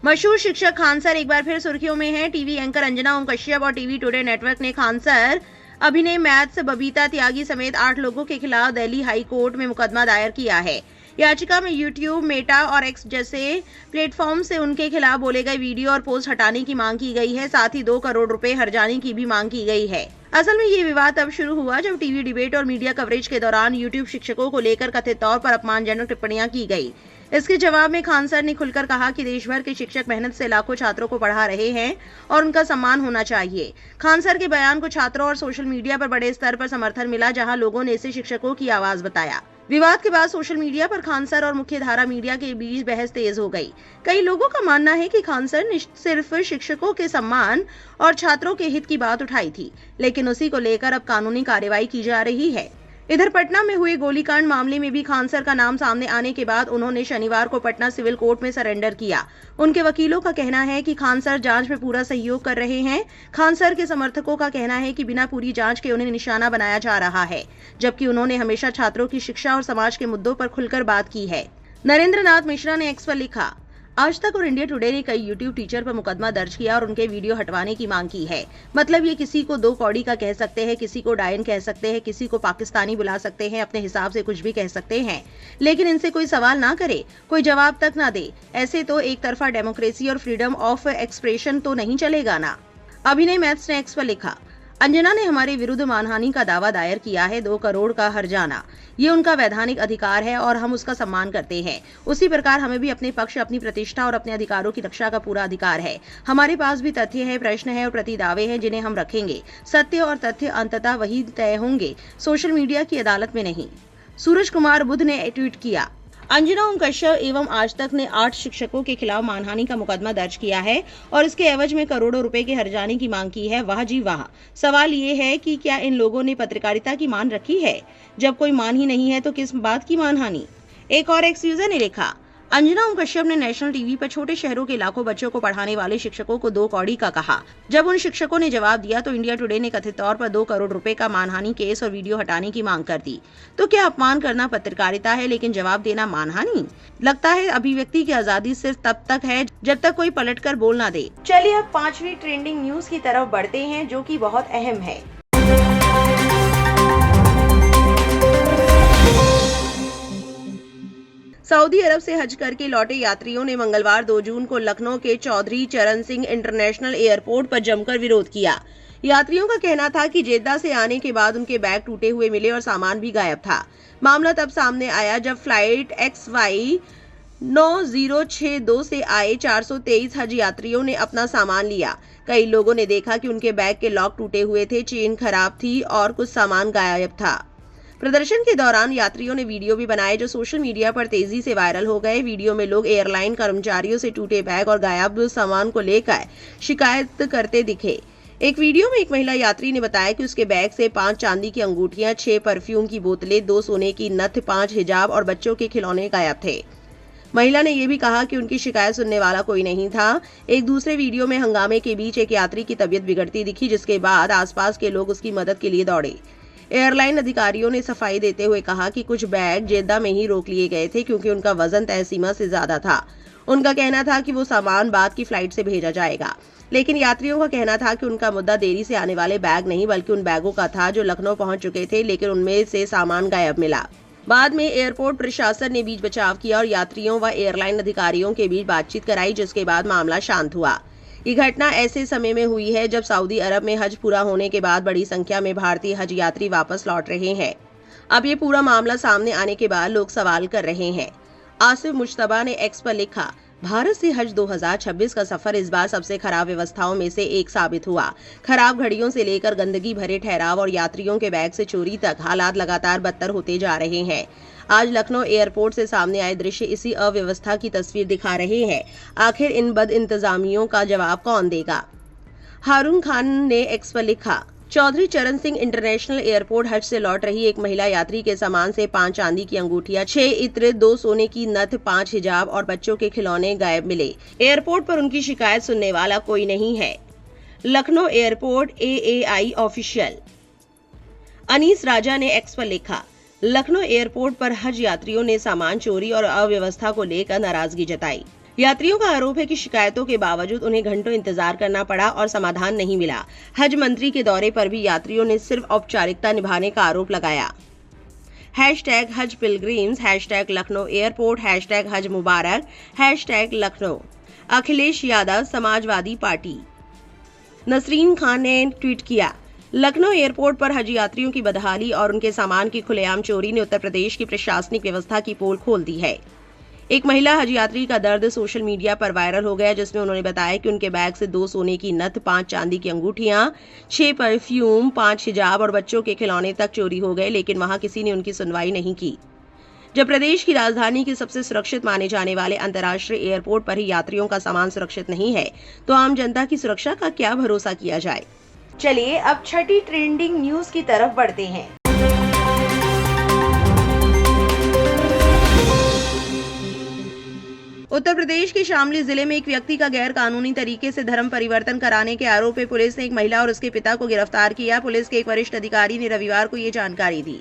मशहूर शिक्षक खान सर एक बार फिर सुर्खियों में हैं। टीवी एंकर अंजना ओम कश्यप और टीवी टुडे नेटवर्क ने खान सर, अभिनय मैथ्स, बबीता त्यागी समेत 8 लोगों के खिलाफ दिल्ली हाई कोर्ट में मुकदमा दायर किया है। याचिका में यूट्यूब, मेटा और एक्स जैसे प्लेटफॉर्म से उनके खिलाफ बोले गए वीडियो और पोस्ट हटाने की मांग की गई है। साथ ही 2 करोड़ रुपए हर्जाने की भी मांग की गई है। असल में ये विवाद तब शुरू हुआ जब टीवी डिबेट और मीडिया कवरेज के दौरान यूट्यूब शिक्षकों को लेकर कथित तौर पर अपमानजनक टिप्पणियां की गई। इसके जवाब में खान सर ने खुलकर कहा कि देश भर के शिक्षक मेहनत से लाखों छात्रों को पढ़ा रहे हैं और उनका सम्मान होना चाहिए। खान सर के बयान को छात्रों और सोशल मीडिया पर बड़े स्तर पर समर्थन मिला, जहां लोगों ने इसे शिक्षकों की आवाज बताया। विवाद के बाद सोशल मीडिया पर खान सर और मुख्यधारा मीडिया के बीच बहस तेज हो गई। कई लोगों का मानना है कि खान सर ने सिर्फ शिक्षकों के सम्मान और छात्रों के हित की बात उठाई थी, लेकिन उसी को लेकर अब कानूनी कार्रवाई की जा रही है। इधर पटना में हुए गोलीकांड मामले में भी खान सर का नाम सामने आने के बाद उन्होंने शनिवार को पटना सिविल कोर्ट में सरेंडर किया। उनके वकीलों का कहना है कि खान सर जांच में पूरा सहयोग कर रहे हैं। खान सर के समर्थकों का कहना है कि बिना पूरी जांच के उन्हें निशाना बनाया जा रहा है, जबकि उन्होंने हमेशा छात्रों की शिक्षा और समाज के मुद्दों पर खुलकर बात की है। नरेंद्र नाथ मिश्रा ने एक्स पर लिखा, आज तक और इंडिया टुडे ने कई यूट्यूब टीचर पर मुकदमा दर्ज किया और उनके वीडियो हटवाने की मांग की है। मतलब ये किसी को 2 कौड़ी का कह सकते हैं, किसी को डायन कह सकते हैं, किसी को पाकिस्तानी बुला सकते हैं, अपने हिसाब से कुछ भी कह सकते हैं, लेकिन इनसे कोई सवाल ना करे, कोई जवाब तक ना दे। ऐसे तो एक तरफा डेमोक्रेसी और फ्रीडम ऑफ एक्सप्रेशन तो नहीं चलेगा ना। अभिनय मैथ्स ने एक्स पर लिखा, अंजना ने हमारे विरुद्ध मानहानि का दावा दायर किया है, 2 करोड़ का हर्जाना। ये उनका वैधानिक अधिकार है और हम उसका सम्मान करते हैं। उसी प्रकार हमें भी अपने पक्ष, अपनी प्रतिष्ठा और अपने अधिकारों की रक्षा का पूरा अधिकार है। हमारे पास भी तथ्य है, प्रश्न है और प्रतिदावे हैं जिन्हें हम रखेंगे। सत्य और तथ्य अंततः वही तय होंगे, सोशल मीडिया की अदालत में नहीं। सूरज कुमार बुध ने ट्वीट किया, अंजना ओम कश्यप एवं आज तक ने 8 शिक्षकों के खिलाफ मानहानि का मुकदमा दर्ज किया है और इसके एवज में करोड़ों रुपए के हर्जाने की मांग की है। वाह जी वाह। सवाल ये है कि क्या इन लोगों ने पत्रकारिता की मान रखी है? जब कोई मान ही नहीं है तो किस बात की मानहानि। एक और एक्स यूजर ने लिखा, अंजना ओम कश्यप ने नेशनल टीवी पर छोटे शहरों के लाखों बच्चों को पढ़ाने वाले शिक्षकों को 2 कौड़ी का कहा। जब उन शिक्षकों ने जवाब दिया तो इंडिया टुडे ने कथित तौर पर 2 करोड़ रुपए का मानहानि केस और वीडियो हटाने की मांग कर दी। तो क्या अपमान करना पत्रकारिता है, लेकिन जवाब देना मानहानि? लगता है अभिव्यक्ति की आजादी सिर्फ तब तक है जब तक कोई पलटकर बोल ना दे। चलिए अब 5वीं ट्रेंडिंग न्यूज की तरफ बढ़ते हैं, जो कि बहुत अहम है। सऊदी अरब से हज करके लौटे यात्रियों ने मंगलवार 2 जून को लखनऊ के चौधरी चरण सिंह इंटरनेशनल एयरपोर्ट पर जमकर विरोध किया। यात्रियों का कहना था कि जेद्दा से आने के बाद उनके बैग टूटे हुए मिले और सामान भी गायब था। मामला तब सामने आया जब फ्लाइट XY 9062 से आए 423 हज यात्रियों ने अपना सामान लिया। कई लोगों ने देखा कि उनके बैग के लॉक टूटे हुए थे, चेन खराब थी और कुछ सामान गायब था। प्रदर्शन के दौरान यात्रियों ने वीडियो भी बनाए जो सोशल मीडिया पर तेजी से वायरल हो गए। वीडियो में लोग एयरलाइन कर्मचारियों से टूटे बैग और गायब सामान को लेकर शिकायत करते दिखे। एक वीडियो में एक महिला यात्री ने बताया कि उसके बैग से 5 चांदी की अंगूठियां, 6 परफ्यूम की बोतलें, 2 सोने की नथ, 5 हिजाब और बच्चों के खिलौने गायब थे। महिला ने यह भी कहा कि उनकी शिकायत सुनने वाला कोई नहीं था। एक दूसरे वीडियो में हंगामे के बीच एक यात्री की तबीयत बिगड़ती दिखी, जिसके बाद आसपास के लोग उसकी मदद के लिए दौड़े। एयरलाइन अधिकारियों ने सफाई देते हुए कहा कि कुछ बैग जेद्दा में ही रोक लिए गए थे क्योंकि उनका वजन तय सीमा से ज्यादा था। उनका कहना था कि वो सामान बाद की फ्लाइट से भेजा जाएगा, लेकिन यात्रियों का कहना था कि उनका मुद्दा देरी से आने वाले बैग नहीं बल्कि उन बैगों का था जो लखनऊ पहुंच चुके थे, लेकिन उनमें से सामान गायब मिला। बाद में एयरपोर्ट प्रशासन ने बीच बचाव किया और यात्रियों व एयरलाइन अधिकारियों के बीच बातचीत कराई, जिसके बाद मामला शांत हुआ। ये घटना ऐसे समय में हुई है जब सऊदी अरब में हज पूरा होने के बाद बड़ी संख्या में भारतीय हज यात्री वापस लौट रहे हैं। अब ये पूरा मामला सामने आने के बाद लोग सवाल कर रहे हैं। आसिफ मुश्तबा ने एक्स पर लिखा, भारत से हज 2026 का सफर इस बार सबसे खराब व्यवस्थाओं में से एक साबित हुआ। खराब घड़ियों से लेकर गंदगी भरे ठहराव और यात्रियों के बैग से चोरी तक हालात लगातार बदतर होते जा रहे हैं। आज लखनऊ एयरपोर्ट से सामने आए दृश्य इसी अव्यवस्था की तस्वीर दिखा रहे हैं। आखिर इन बद इंतजामियों का जवाब कौन देगा? हारून खान ने एक्स पर लिखा, चौधरी चरण सिंह इंटरनेशनल एयरपोर्ट हज से लौट रही एक महिला यात्री के सामान से 5 चांदी की अंगूठियां, 6 इत्र, 2 सोने की नथ, 5 हिजाब और बच्चों के खिलौने गायब मिले। एयरपोर्ट पर उनकी शिकायत सुनने वाला कोई नहीं है। Lucknow airport AAI official. Anees Raja ने एक्स पर लिखा, लखनऊ एयरपोर्ट पर हज यात्रियों ने सामान चोरी और अव्यवस्था को लेकर नाराजगी जताई। यात्रियों का आरोप है कि शिकायतों के बावजूद उन्हें घंटों इंतजार करना पड़ा और समाधान नहीं मिला। हज मंत्री के दौरे पर भी यात्रियों ने सिर्फ औपचारिकता निभाने का आरोप लगाया। #हज पिलग्रिम्स, #लखनऊ एयरपोर्ट, #हज मुबारक, #लखनऊ। अखिलेश यादव, समाजवादी पार्टी। नसरीन खान ने ट्वीट किया, लखनऊ एयरपोर्ट पर हज यात्रियों की बदहाली और उनके सामान की खुलेआम चोरी ने उत्तर प्रदेश की प्रशासनिक व्यवस्था की पोल खोल दी है। एक महिला हज यात्री का दर्द सोशल मीडिया पर वायरल हो गया, जिसमें उन्होंने बताया कि उनके बैग से 2 सोने की नथ, 5 चांदी की अंगूठियां, 6 परफ्यूम, 5 हिजाब और बच्चों के खिलौने तक चोरी हो गए, लेकिन वहां किसी ने उनकी सुनवाई नहीं की। जब प्रदेश की राजधानी के सबसे सुरक्षित माने जाने वाले अंतर्राष्ट्रीय एयरपोर्ट पर ही यात्रियों का सामान सुरक्षित नहीं है, तो आम जनता की सुरक्षा का क्या भरोसा किया जाए। चलिए अब छठी ट्रेंडिंग न्यूज की तरफ बढ़ते हैं। उत्तर प्रदेश के शामली जिले में एक व्यक्ति का गैर कानूनी तरीके से धर्म परिवर्तन कराने के आरोप में पुलिस ने एक महिला और उसके पिता को गिरफ्तार किया। पुलिस के एक वरिष्ठ अधिकारी ने रविवार को ये जानकारी दी।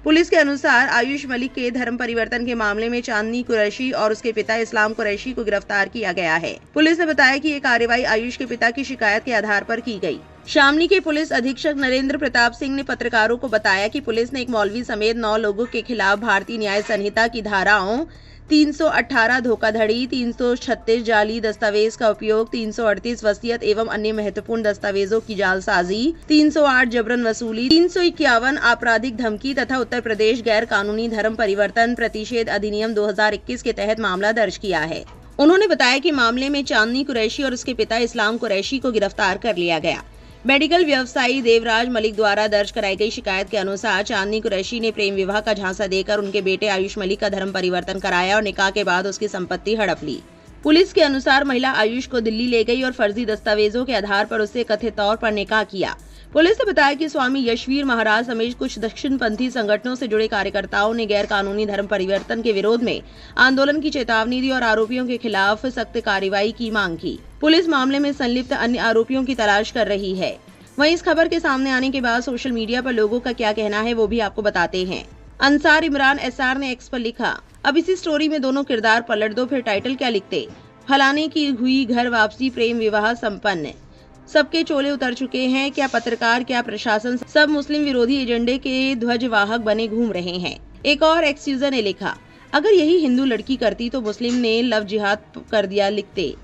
पुलिस के अनुसार आयुष मलिक के धर्म परिवर्तन के मामले में चांदनी कुरैशी और उसके पिता इस्लाम कुरैशी को गिरफ्तार किया गया है। पुलिस ने बताया कि ये कार्रवाई आयुष के पिता की शिकायत के आधार पर की गई। शामली के पुलिस अधीक्षक नरेंद्र प्रताप सिंह ने पत्रकारों को बताया कि पुलिस ने एक मौलवी समेत 9 लोगों के खिलाफ भारतीय न्याय संहिता की धाराओं 318 धोखाधड़ी, 336 जाली दस्तावेज का उपयोग, 338 वसीयत एवं अन्य महत्वपूर्ण दस्तावेजों की जालसाजी, 308 जबरन वसूली, 351 आपराधिक धमकी तथा उत्तर प्रदेश गैर कानूनी धर्म परिवर्तन प्रतिषेध अधिनियम 2021 के तहत मामला दर्ज किया है। उन्होंने बताया कि मामले में चांदनी कुरैशी और उसके पिता इस्लाम कुरैशी को गिरफ्तार कर लिया गया। मेडिकल व्यवसायी देवराज मलिक द्वारा दर्ज कराई गई शिकायत के अनुसार चांदनी कुरैशी ने प्रेम विवाह का झांसा देकर उनके बेटे आयुष मलिक का धर्म परिवर्तन कराया और निकाह के बाद उसकी संपत्ति हड़प ली। पुलिस के अनुसार महिला आयुष को दिल्ली ले गई और फर्जी दस्तावेजों के आधार पर उससे कथित तौर पर निकाह किया। पुलिस ने बताया कि स्वामी यशवीर महाराज समेत कुछ दक्षिणपंथी संगठनों से जुड़े कार्यकर्ताओं ने गैर कानूनी धर्म परिवर्तन के विरोध में आंदोलन की चेतावनी दी और आरोपियों के खिलाफ सख्त कार्रवाई की मांग की। पुलिस मामले में संलिप्त अन्य आरोपियों की तलाश कर रही है। वहीं इस खबर के सामने आने के बाद सोशल मीडिया पर लोगों का क्या कहना है वो भी आपको बताते हैं। अंसार इमरान SR ने एक्स पर लिखा, अब इसी स्टोरी में दोनों किरदार पलट दो, फिर टाइटल क्या लिखते। फलाने की हुई घर वापसी, प्रेम विवाह संपन्न, सबके चोले उतर चुके हैं। क्या पत्रकार, क्या प्रशासन, सब मुस्लिम विरोधी एजेंडे के ध्वजवाहक बने घूम रहे हैं। एक और एक्स यूजर ने लिखा, अगर यही हिंदू लड़की करती तो मुस्लिम ने लव जिहाद कर दिया लिखते।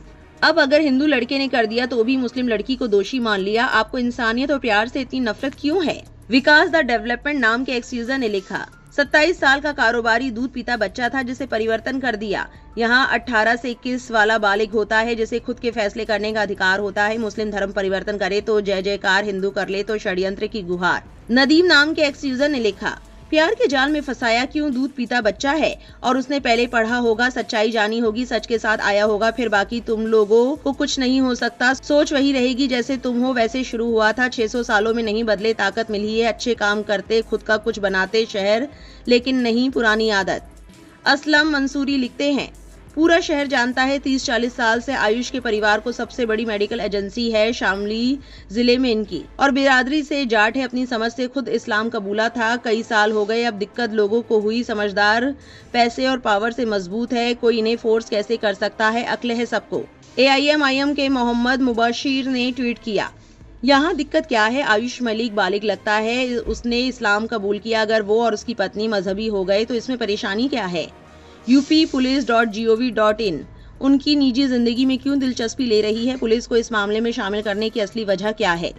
अब अगर हिंदू लड़के ने कर दिया तो भी मुस्लिम लड़की को दोषी मान लिया। आपको इंसानियत और प्यार से इतनी नफरत क्यों है। विकास द डेवलपमेंट नाम के एक्स यूजर ने लिखा, 27 साल का कारोबारी दूध पीता बच्चा था जिसे परिवर्तन कर दिया। यहाँ 18 से 21 वाला बालिग होता है जिसे खुद के फैसले करने का अधिकार होता है। मुस्लिम धर्म परिवर्तन करे तो जय जयकार, हिंदू कर ले तो षड्यंत्र की गुहार। नदीम नाम के एक्स यूजर ने लिखा, प्यार के जाल में फंसाया क्यों दूध पीता बच्चा है और उसने पहले पढ़ा होगा, सच्चाई जानी होगी, सच के साथ आया होगा, फिर बाकी तुम लोगों को कुछ नहीं हो सकता। सोच वही रहेगी जैसे तुम हो, वैसे शुरू हुआ था। 600 सालों में नहीं बदले, ताकत मिली है, अच्छे काम करते, खुद का कुछ बनाते शहर, लेकिन नहीं पुरानी आदत। असलम मंसूरी लिखते हैं, पूरा शहर जानता है 30-40 साल से आयुष के परिवार को सबसे बड़ी मेडिकल एजेंसी है शामली जिले में इनकी, और बिरादरी से जाट है। अपनी समझ से खुद इस्लाम कबूला था, कई साल हो गए, अब दिक्कत लोगों को हुई। समझदार, पैसे और पावर से मजबूत है, कोई इन्हें फोर्स कैसे कर सकता है, अक्ल है सबको। AIM के मोहम्मद मुबशीर ने ट्वीट किया, यहाँ दिक्कत क्या है, आयुष मलिक बालिग लगता है, उसने इस्लाम कबूल किया, अगर वो और उसकी पत्नी मजहबी हो गए तो इसमें परेशानी क्या है। UPpolice.gov.in उनकी निजी जिंदगी में क्यों दिलचस्पी ले रही है, पुलिस को इस मामले में शामिल करने की असली वजह क्या है।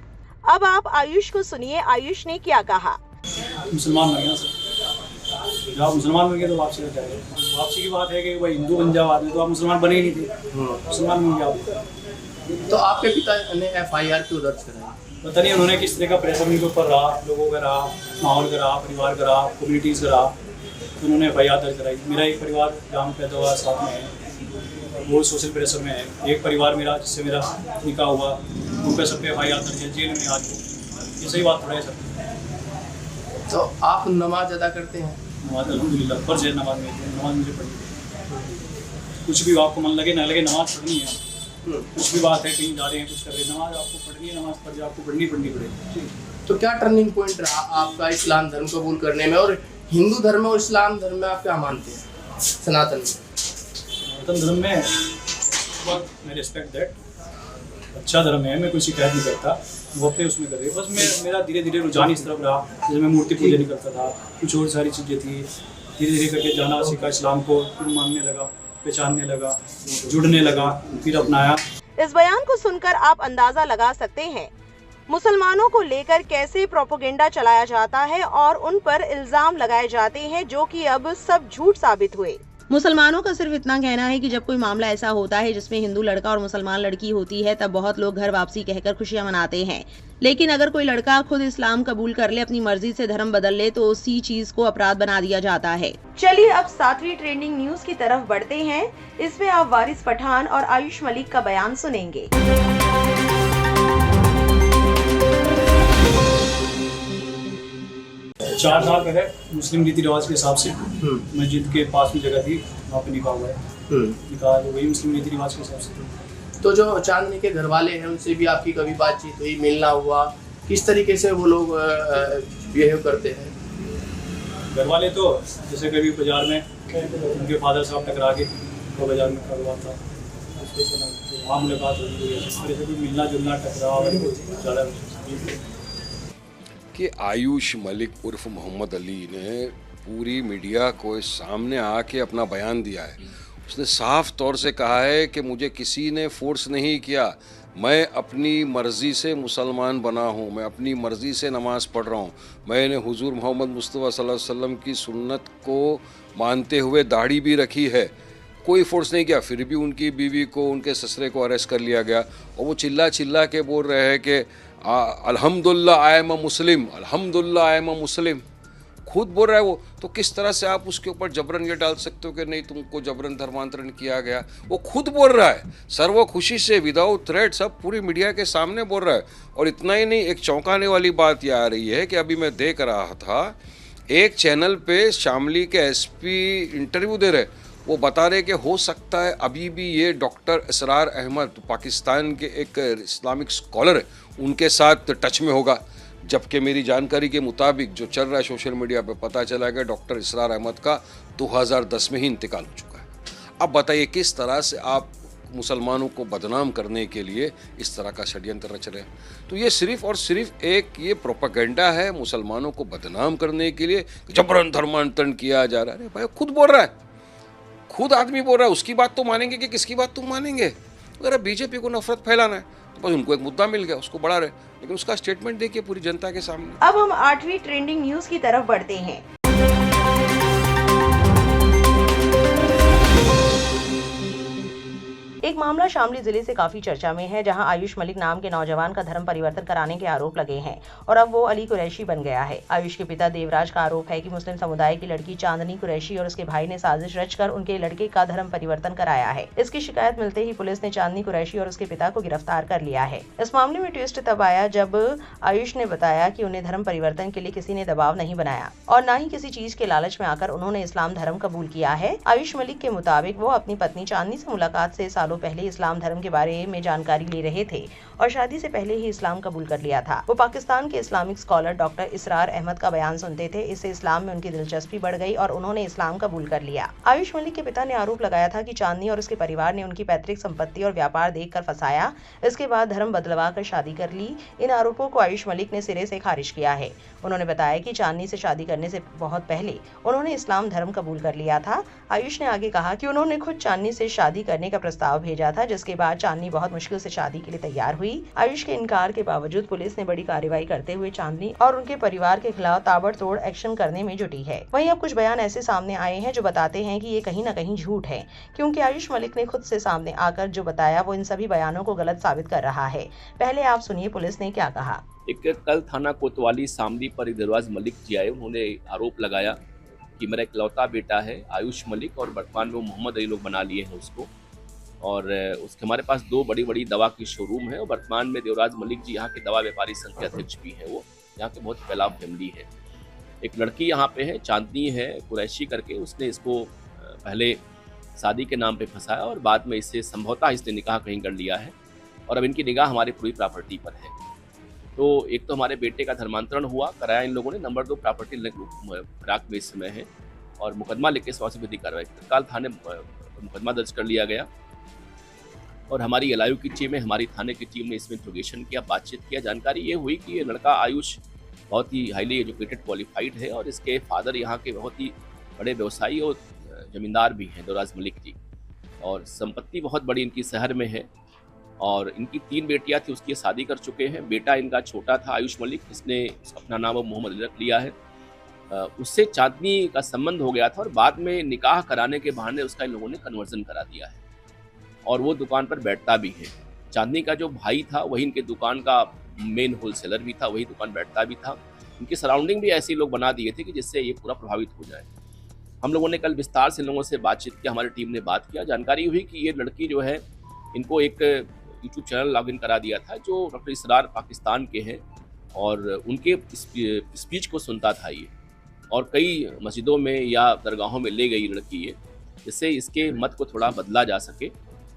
अब आप आयुष को सुनिए, आयुष ने क्या कहा। मुसलमान बन गया सर, जब आप मुसलमान बन गए तो वापसी का जाएगा। वापसी की बात है कि भाई हिंदू बन जाओ आदमी, तो आप मुसलमान बने ही नहीं थे, मुसलमान बन जाओ। तो आपके पिता ने FIR क्यों दर्ज कराई? पता नहीं उन्होंने किस तरह का प्रेशर उनके ऊपर रहा, लोगों का रहा, माहौल का रहा, परिवार का रहा, कम्युनिटीज़ का रहा, तो उन्होंने FIR दर्ज कराई। मेरा एक परिवार जहाँ पैदा हुआ साथ में है, वो सोशल प्रेशर में है। एक परिवार मेरा जिससे मेरा निकाह हुआ, उन पर सब पे FIR दर्ज है, जेल में आज। ये सही बात थोड़ा है सर। तो आप नमाज अदा करते हैं? नमाज अल्हम्दुलिल्लाह फर्ज है, नमाज मुझे पढ़नी। कुछ भी आपको मन लगे ना लगे, नमाज पढ़नी है। कुछ भी बात है, कहीं जा रहे हैं, कुछ कर रहे हैं, नमाज आपको पढ़नी है, नमाज पढ़ आपको पढ़नी पड़ेगी। तो क्या टर्निंग पॉइंट रहा आपका इस्लाम धर्म कबूल करने में, और हिंदू धर्म और इस्लाम धर्म में आप क्या मानते हैं? सनातन धर्म में मैं रिस्पेक्ट दैट, अच्छा धर्म है, मैं कोई शिकायत नहीं करता, वो अपने उसमें कर रहे। बस मेरा धीरे धीरे रुझान इस तरफ रहा, जैसे मैं मूर्ति पूजा नहीं करता था, कुछ और सारी चीज़ें थी, धीरे धीरे करके जाना सीखा, इस्लाम को फिर मानने लगा, पहचानने लगा, जुड़ने लगा, फिर अपनाया। इस बयान को सुनकर आप अंदाजा लगा सकते हैं मुसलमानों को लेकर कैसे प्रोपेगेंडा चलाया जाता है और उन पर इल्जाम लगाए जाते हैं, जो कि अब सब झूठ साबित हुए। मुसलमानों का सिर्फ इतना कहना है कि जब कोई मामला ऐसा होता है जिसमें हिंदू लड़का और मुसलमान लड़की होती है, तब बहुत लोग घर वापसी कहकर खुशियां मनाते हैं। लेकिन अगर कोई लड़का खुद इस्लाम कबूल कर ले, अपनी मर्जी से धर्म बदल ले, तो उसी चीज को अपराध बना दिया जाता है। चलिए अब 7वीं ट्रेंडिंग न्यूज की तरफ बढ़ते हैं। इसमें आप वारिस पठान और आयुष मलिक का बयान सुनेंगे। 4 साल पहले मुस्लिम रीति रिवाज के हिसाब से मस्जिद के पास में जगह थी, वहाँ पे निकाह हुआ है। निकाह वही मुस्लिम रीति रिवाज के हिसाब से। तो जो चांदनी के घर वाले हैं उनसे भी आपकी कभी बातचीत हुई, मिलना हुआ, किस तरीके से वो लोग बिहेव करते हैं? घर वाले तो जैसे कभी बाजार में उनके फादर साहब टकरा के तो बाजार में करवा था, वहाँ मुलाकात होती है, कोई मिलना जुलना टकराव ज़्यादा। कि आयुष मलिक उर्फ मोहम्मद अली ने पूरी मीडिया को सामने आके अपना बयान दिया है। उसने साफ तौर से कहा है कि मुझे किसी ने फोर्स नहीं किया, मैं अपनी मर्ज़ी से मुसलमान बना हूँ, मैं अपनी मर्ज़ी से नमाज़ पढ़ रहा हूँ, मैंने हुजूर मोहम्मद मुस्तफ़ा सल्लल्लाहु अलैहि वसल्लम की सुन्नत को मानते हुए दाढ़ी भी रखी है, कोई फोर्स नहीं किया। फिर भी उनकी बीवी को, उनके ससुरे को अरेस्ट कर लिया गया और वो चिल्ला चिल्ला के बोल रहे हैं कि अल्हम्दुलिल्लाह आई एम अ मुस्लिम, अल्हम्दुलिल्लाह आई एम अ मुस्लिम, खुद बोल रहा है वो। तो किस तरह से आप उसके ऊपर जबरन ये डाल सकते हो कि नहीं तुमको जबरन धर्मांतरण किया गया? वो खुद बोल रहा है, सर्व खुशी से, विदाउट थ्रेट, सब पूरी मीडिया के सामने बोल रहा है। और इतना ही नहीं, एक चौंकाने वाली बात ये आ रही है कि अभी मैं देख रहा था एक चैनल पे शामली के SP इंटरव्यू दे रहे, वो बता रहे कि हो सकता है अभी भी ये डॉक्टर इसरार अहमद, पाकिस्तान के एक इस्लामिक स्कॉलर है, उनके साथ टच में होगा। जबकि मेरी जानकारी के मुताबिक जो चल रहा है सोशल मीडिया पे, पता चला कि डॉक्टर इसरार अहमद का 2010 में ही इंतकाल हो चुका है। अब बताइए किस तरह से आप मुसलमानों को बदनाम करने के लिए इस तरह का षड्यंत्र रच रहे हैं। तो ये सिर्फ और सिर्फ एक ये प्रोपेगेंडा है मुसलमानों को बदनाम करने के लिए, जबरन धर्मांतरण किया जा रहा है। भाई खुद बोल रहा है, खुद आदमी बोल रहा है, उसकी बात तो मानेंगे कि किसकी बात तुम मानेंगे? अगर बीजेपी को नफरत फैलाना है तो बस उनको एक मुद्दा मिल गया, उसको बढ़ा रहे, लेकिन उसका स्टेटमेंट देखिए पूरी जनता के सामने। अब हम 8वीं ट्रेंडिंग न्यूज की तरफ बढ़ते हैं। एक मामला शामली जिले से काफी चर्चा में है, जहां आयुष मलिक नाम के नौजवान का धर्म परिवर्तन कराने के आरोप लगे हैं और अब वो अली कुरैशी बन गया है। आयुष के पिता देवराज का आरोप है कि मुस्लिम समुदाय की लड़की चांदनी कुरैशी और उसके भाई ने साजिश रचकर उनके लड़के का धर्म परिवर्तन कराया है। इसकी शिकायत मिलते ही पुलिस ने चांदनी कुरैशी और उसके पिता को गिरफ्तार कर लिया है। इस मामले में ट्विस्ट तब आया जब आयुष ने बताया कि उन्हें धर्म परिवर्तन के लिए किसी ने दबाव नहीं बनाया और न ही किसी चीज के लालच में आकर उन्होंने इस्लाम धर्म कबूल किया है। आयुष मलिक के मुताबिक वो अपनी पत्नी चांदनी से मुलाकात से सालों पहले इस्लाम धर्म के बारे में जानकारी ले रहे थे और शादी से पहले ही इस्लाम कबूल कर लिया था। वो पाकिस्तान के इस्लामिक स्कॉलर डॉक्टर इसरार अहमद का बयान सुनते थे। इससे इस्लाम में उनकी दिलचस्पी बढ़ गई और उन्होंने इस्लाम कबूल कर लिया। आयुष मलिक के पिता ने आरोप लगाया था कि चांदनी और उसके परिवार ने उनकी पैतृक संपत्ति और व्यापार देखकर फंसाया, इसके बाद धर्म बदलवा कर शादी कर ली। इन आरोपों को आयुष मलिक ने सिरे से खारिज किया है। उन्होंने बताया कि चांदनी से शादी करने से बहुत पहले उन्होंने इस्लाम धर्म कबूल कर लिया था। आयुष ने आगे कहा कि उन्होंने खुद चांदनी से शादी करने का प्रस्ताव भेजा था, जिसके बाद चांदनी बहुत मुश्किल से शादी के लिए तैयार हुई। आयुष के इनकार के बावजूद पुलिस ने बड़ी कार्रवाई करते हुए चांदनी और उनके परिवार के खिलाफ ताबड़तोड़ एक्शन करने में जुटी है। वहीं अब कुछ बयान ऐसे सामने आए हैं जो बताते हैं कि ये कहीं न कहीं झूठ है, क्योंकि आयुष मलिक ने खुद से सामने आकर जो बताया वो इन सभी बयानों को गलत साबित कर रहा है। पहले आप सुनिए पुलिस ने क्या कहा। कल थाना कोतवाली सामदी पर देवराज मलिक जी आए। उन्होंने आरोप लगाया कि मेरा इकलौता बेटा है आयुष मलिक और वर्तमान में वो मोहम्मद अली लोग बना लिए हैं उसको, और उसके हमारे पास 2 बड़ी दवा की शोरूम है और वर्तमान में देवराज मलिक जी यहाँ के दवा व्यापारी संघ के अध्यक्ष भी हैं। वो यहाँ के बहुत फैलाव फैमिली है। एक लड़की यहाँ पे है, चांदनी है कुरैशी करके, उसने इसको पहले शादी के नाम पे फंसाया और बाद में इससे संभवतः इसने निकाह कहीं कर लिया है और अब इनकी निगाह हमारी पूरी प्रॉपर्टी पर है। तो एक तो हमारे बेटे का धर्मांतरण हुआ कराया इन लोगों ने, नंबर 2 प्रॉपर्टी फिराक में इस समय है और मुकदमा लिख के स्वास्थ्य विधि कार्रवाई तत्काल थाने मुकदमा दर्ज कर लिया गया और हमारी एलआईयू की टीम है, हमारी थाने की टीम ने इसमें इंट्रोगेशन किया, बातचीत किया। जानकारी ये हुई कि ये लड़का आयुष बहुत ही हाईली एजुकेटेड क्वालिफाइड है और इसके फादर यहाँ के बहुत ही बड़े व्यवसायी और जमींदार भी हैं देवराज मलिक जी, और संपत्ति बहुत बड़ी इनकी शहर में है और इनकी 3 बेटियां थी, उसकी शादी कर चुके हैं। बेटा इनका छोटा था आयुष मलिक, इसने अपना नाम मोहम्मद अली रख लिया है। उससे चांदनी का संबंध हो गया था और बाद में निकाह कराने के बहाने उसका इन लोगों ने कन्वर्जन करा दिया है और वो दुकान पर बैठता भी है। चांदनी का जो भाई था वही इनके दुकान का मेन होलसेलर भी था, वही दुकान बैठता भी था। इनकी सराउंडिंग भी ऐसे लोग बना दिए थे कि जिससे ये पूरा प्रभावित हो जाए। हम लोगों ने कल विस्तार से लोगों से बातचीत किया, हमारी टीम ने बात किया। जानकारी हुई कि ये लड़की जो है इनको एक यूट्यूब चैनल लॉगिन करा दिया था जो डॉक्टर इसरार पाकिस्तान के हैं और उनके स्पीच को सुनता था ये, और कई मस्जिदों में या दरगाहों में ले गई लड़की ये, जिससे इसके मत को थोड़ा बदला जा सके।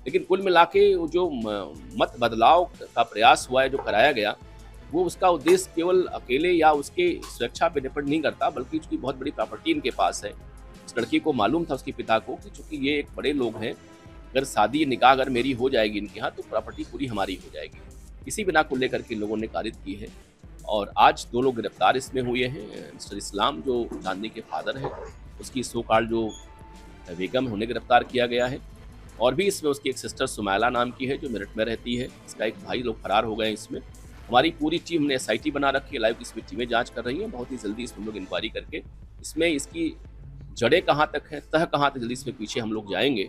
लेकिन कुल मिला के जो मत बदलाव का प्रयास हुआ है, जो कराया गया, वो उसका उद्देश्य केवल अकेले या उसके सुरक्षा पे डिपेंड नहीं करता, बल्कि उसकी बहुत बड़ी प्रॉपर्टी इनके पास है। इस लड़की को मालूम था उसके पिता को कि चूँकि ये एक बड़े लोग हैं, अगर शादी निकाह अगर मेरी हो जाएगी इनके यहाँ तो प्रॉपर्टी पूरी हमारी हो जाएगी। इसी बिना को लेकर के लोगों ने कारित की है और आज 2 लोग गिरफ्तार इसमें हुए हैं। मिस्टर इस्लाम जो चांदनी के फादर है, उसकी सोकाल जो बेगम है उन्हें गिरफ्तार किया गया है और भी इसमें उसकी एक सिस्टर सुमैला नाम की है जो मेरठ में रहती है। इसका एक भाई लोग फरार हो गए। इसमें हमारी पूरी टीम ने SIT बना रखी है, लाइव इसमें टीमें जांच कर रही हैं। बहुत ही जल्दी इसमें लोग इंक्वायरी करके इसमें इसकी जड़ें कहाँ तक हैं, तह कहाँ तक, जल्दी इसमें पीछे हम लोग जाएंगे,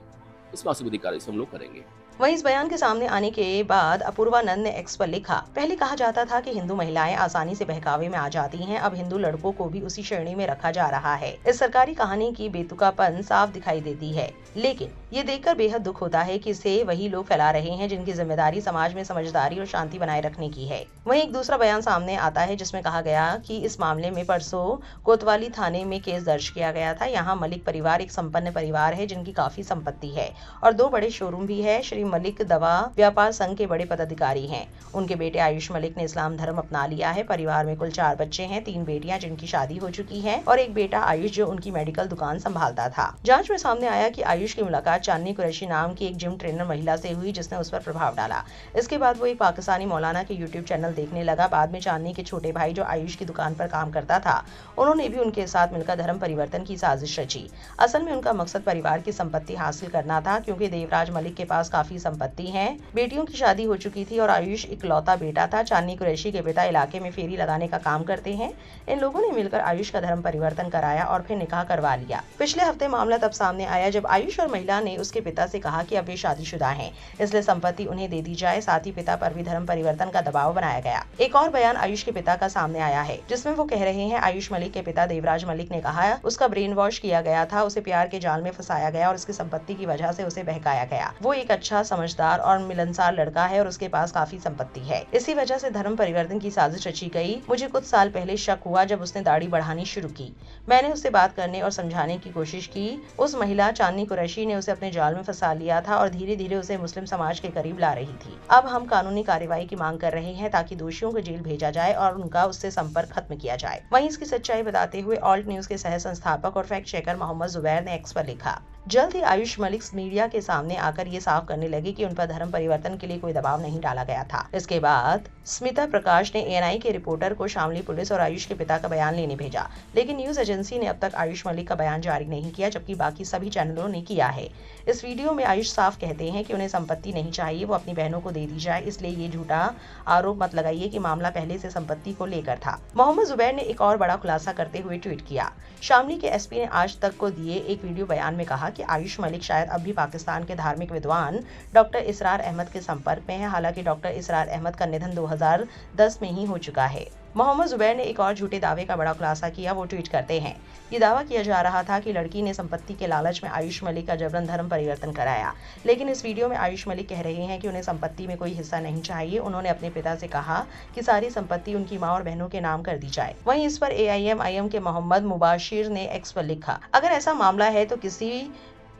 इस वास्तविक कार्य से हम लोग करेंगे। वहीं इस बयान के सामने आने के बाद अपूर्वानंद ने एक्स पर लिखा, पहले कहा जाता था कि हिंदू महिलाएं आसानी से बहकावे में आ जाती हैं, अब हिंदू लड़कों को भी उसी श्रेणी में रखा जा रहा है। इस सरकारी कहानी की बेतुकापन साफ दिखाई देती है, लेकिन ये देखकर बेहद दुख होता है कि इसे वही लोग फैला रहे हैं जिनकी जिम्मेदारी समाज में समझदारी और शांति बनाए रखने की है। वहीं एक दूसरा बयान सामने आता है जिसमें कहा गया कि इस मामले में परसों कोतवाली थाने में केस दर्ज किया गया था। यहाँ मलिक परिवार एक संपन्न परिवार है जिनकी काफी संपत्ति है और 2 बड़े शोरूम भी है। श्री मलिक दवा व्यापार संघ के बड़े पदाधिकारी हैं। उनके बेटे आयुष मलिक ने इस्लाम धर्म अपना लिया है। परिवार में कुल 4 बच्चे हैं, 3 बेटियां जिनकी शादी हो चुकी है और एक बेटा आयुष जो उनकी मेडिकल दुकान संभालता था। जांच में सामने आया कि आयुष की मुलाकात चांदनी कुरैशी नाम की एक जिम ट्रेनर महिला से हुई जिसने उस पर प्रभाव डाला। इसके बाद वो एक पाकिस्तानी मौलाना के यूट्यूब चैनल देखने लगा। बाद में चांदनी के छोटे भाई जो आयुष की दुकान पर काम करता था, उन्होंने भी उनके साथ मिलकर धर्म परिवर्तन की साजिश रची। असल में उनका मकसद परिवार की संपत्ति हासिल करना था, क्योंकि देवराज मलिक के पास काफी काफी संपत्ति है। बेटियों की शादी हो चुकी थी और आयुष इकलौता बेटा था। चांदनी कुरैशी के पिता इलाके में फेरी लगाने का काम करते हैं। इन लोगों ने मिलकर आयुष का धर्म परिवर्तन कराया और फिर निकाह करवा लिया। पिछले हफ्ते मामला तब सामने आया जब आयुष और महिला ने उसके पिता से कहा कि अब वे शादीशुदा हैं, इसलिए संपत्ति उन्हें दे दी जाए। साथ ही पिता पर भी धर्म परिवर्तन का दबाव बनाया गया। एक और बयान आयुष के पिता का सामने आया है, जिसमें वो कह रहे हैं, आयुष मलिक के पिता देवराज मलिक ने कहा उसका ब्रेन वॉश किया गया था, उसे प्यार के जाल में फंसाया गया और उसकी संपत्ति की वजह से उसे बहकाया गया। वो एक अच्छा, समझदार और मिलनसार लड़का है और उसके पास काफी संपत्ति है। इसी वजह से धर्म परिवर्तन की साजिश रची गई। मुझे कुछ साल पहले शक हुआ जब उसने दाढ़ी बढ़ानी शुरू की। मैंने उससे बात करने और समझाने की कोशिश की। उस महिला चांदनी कुरैशी ने उसे अपने जाल में फंसा लिया था और धीरे धीरे उसे मुस्लिम समाज के करीब ला रही थी। अब हम कानूनी कार्रवाई की मांग कर रहे हैं ताकि दोषियों को जेल भेजा जाए और उनका उससे संपर्क खत्म किया जाए। वहीं इसकी सच्चाई बताते हुए ऑल्ट न्यूज के सह संस्थापक और फैक्ट चेकर मोहम्मद जुबैर ने एक्स पर लिखा, जल्द ही आयुष मलिक मीडिया के सामने आकर ये साफ करने लगे कि उन पर धर्म परिवर्तन के लिए कोई दबाव नहीं डाला गया था। इसके बाद स्मिता प्रकाश ने एएनआई के रिपोर्टर को शामली पुलिस और आयुष के पिता का बयान लेने भेजा, लेकिन न्यूज एजेंसी ने अब तक आयुष मलिक का बयान जारी नहीं किया, जबकि बाकी सभी चैनलों ने किया है। इस वीडियो में आयुष साफ कहते हैं कि उन्हें संपत्ति नहीं चाहिए, वो अपनी बहनों को दे दी जाए, इसलिए ये झूठा आरोप मत लगाइए कि मामला पहले से संपत्ति को लेकर था। मोहम्मद जुबैर ने एक और बड़ा खुलासा करते हुए ट्वीट किया। शामली के एसपी ने आज तक को दिए एक वीडियो बयान में कहा कि आयुष मलिक शायद अब भी पाकिस्तान के धार्मिक विद्वान डॉक्टर इसरार अहमद के संपर्क में है। हालांकि डॉक्टर इसरार अहमद का निधन 2010 में ही हो चुका है। मोहम्मद जुबैर ने एक और झूठे दावे का बड़ा खुलासा किया। वो ट्वीट करते हैं, ये दावा किया जा रहा था कि लड़की ने संपत्ति के लालच में आयुष मलिक का जबरन धर्म परिवर्तन कराया, लेकिन इस वीडियो में आयुष मलिक कह रहे हैं कि उन्हें संपत्ति में कोई हिस्सा नहीं चाहिए। उन्होंने अपने पिता से कहा कि सारी संपत्ति उनकी मां और बहनों के नाम कर दी जाए। वहीं इस पर AIM के मोहम्मद मुबाशिर ने एक्स पर लिखा, अगर ऐसा मामला है तो किसी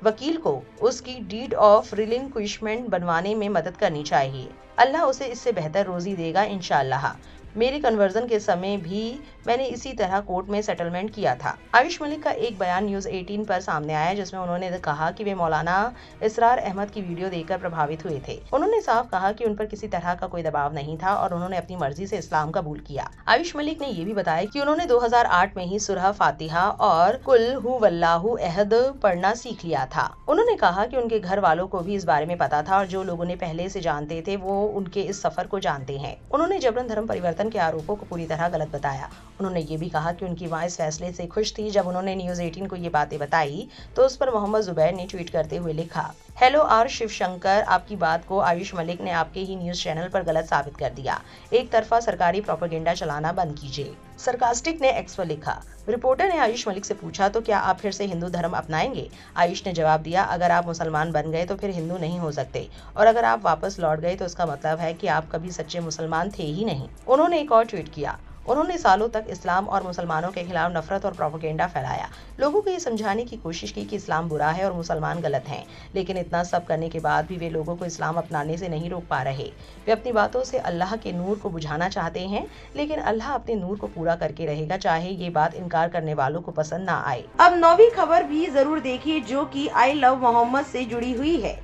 वकील को उसकी डीड ऑफ रिलिंक्विशमेंट बनवाने में मदद करनी चाहिए। अल्लाह उसे इससे बेहतर रोजी देगा इंशाअल्लाह। मेरी कन्वर्जन के समय भी मैंने इसी तरह कोर्ट में सेटलमेंट किया था। आयुष मलिक का एक बयान न्यूज 18 पर सामने आया, जिसमें उन्होंने कहा कि वे मौलाना इसरार अहमद की वीडियो देखकर प्रभावित हुए थे। उन्होंने साफ कहा कि उन पर किसी तरह का कोई दबाव नहीं था और उन्होंने अपनी मर्जी से इस्लाम कबूल किया। आयुष मलिक ने ये भी बताया कि उन्होंने 2008 में ही सूरह फातिहा और कुल हु वल्लाहु अहद पढ़ना सीख लिया था। उन्होंने कहा कि उनके घर वालों को भी इस बारे में पता था और जो लोग उन्हें पहले से जानते थे वो उनके इस सफर को जानते हैं। उन्होंने जबरन धर्म परिवर्तन के आरोपों को पूरी तरह गलत बताया। उन्होंने ये भी कहा कि उनकी मां इस फैसले से खुश थी। जब उन्होंने न्यूज 18 को ये बातें बताई तो उस पर मोहम्मद जुबैर ने ट्वीट करते हुए लिखा, हेलो आर शिवशंकर, आपकी बात को आयुष मलिक ने आपके ही न्यूज चैनल पर गलत साबित कर दिया। एक तरफा सरकारी प्रोपेगेंडा चलाना बंद कीजिए। सरकास्टिक ने एक्स पर लिखा, रिपोर्टर ने आयुष मलिक से पूछा तो क्या आप फिर से हिंदू धर्म अपनाएंगे? आयुष ने जवाब दिया, अगर आप मुसलमान बन गए तो फिर हिंदू नहीं हो सकते, और अगर आप वापस लौट गए तो इसका मतलब है कि आप कभी सच्चे मुसलमान थे ही नहीं। उन्होंने एक और ट्वीट किया, उन्होंने सालों तक इस्लाम और मुसलमानों के खिलाफ नफरत और प्रोपेगेंडा फैलाया। लोगों को ये समझाने की कोशिश की कि इस्लाम बुरा है और मुसलमान गलत हैं, लेकिन इतना सब करने के बाद भी वे लोगों को इस्लाम अपनाने से नहीं रोक पा रहे। वे अपनी बातों से अल्लाह के नूर को बुझाना चाहते हैं, लेकिन अल्लाह अपने नूर को पूरा करके रहेगा, चाहे ये बात इनकार करने वालों को पसंद ना आए। अब 9वीं खबर भी जरूर देखिए, जो कि आई लव मोहम्मद से जुड़ी हुई है।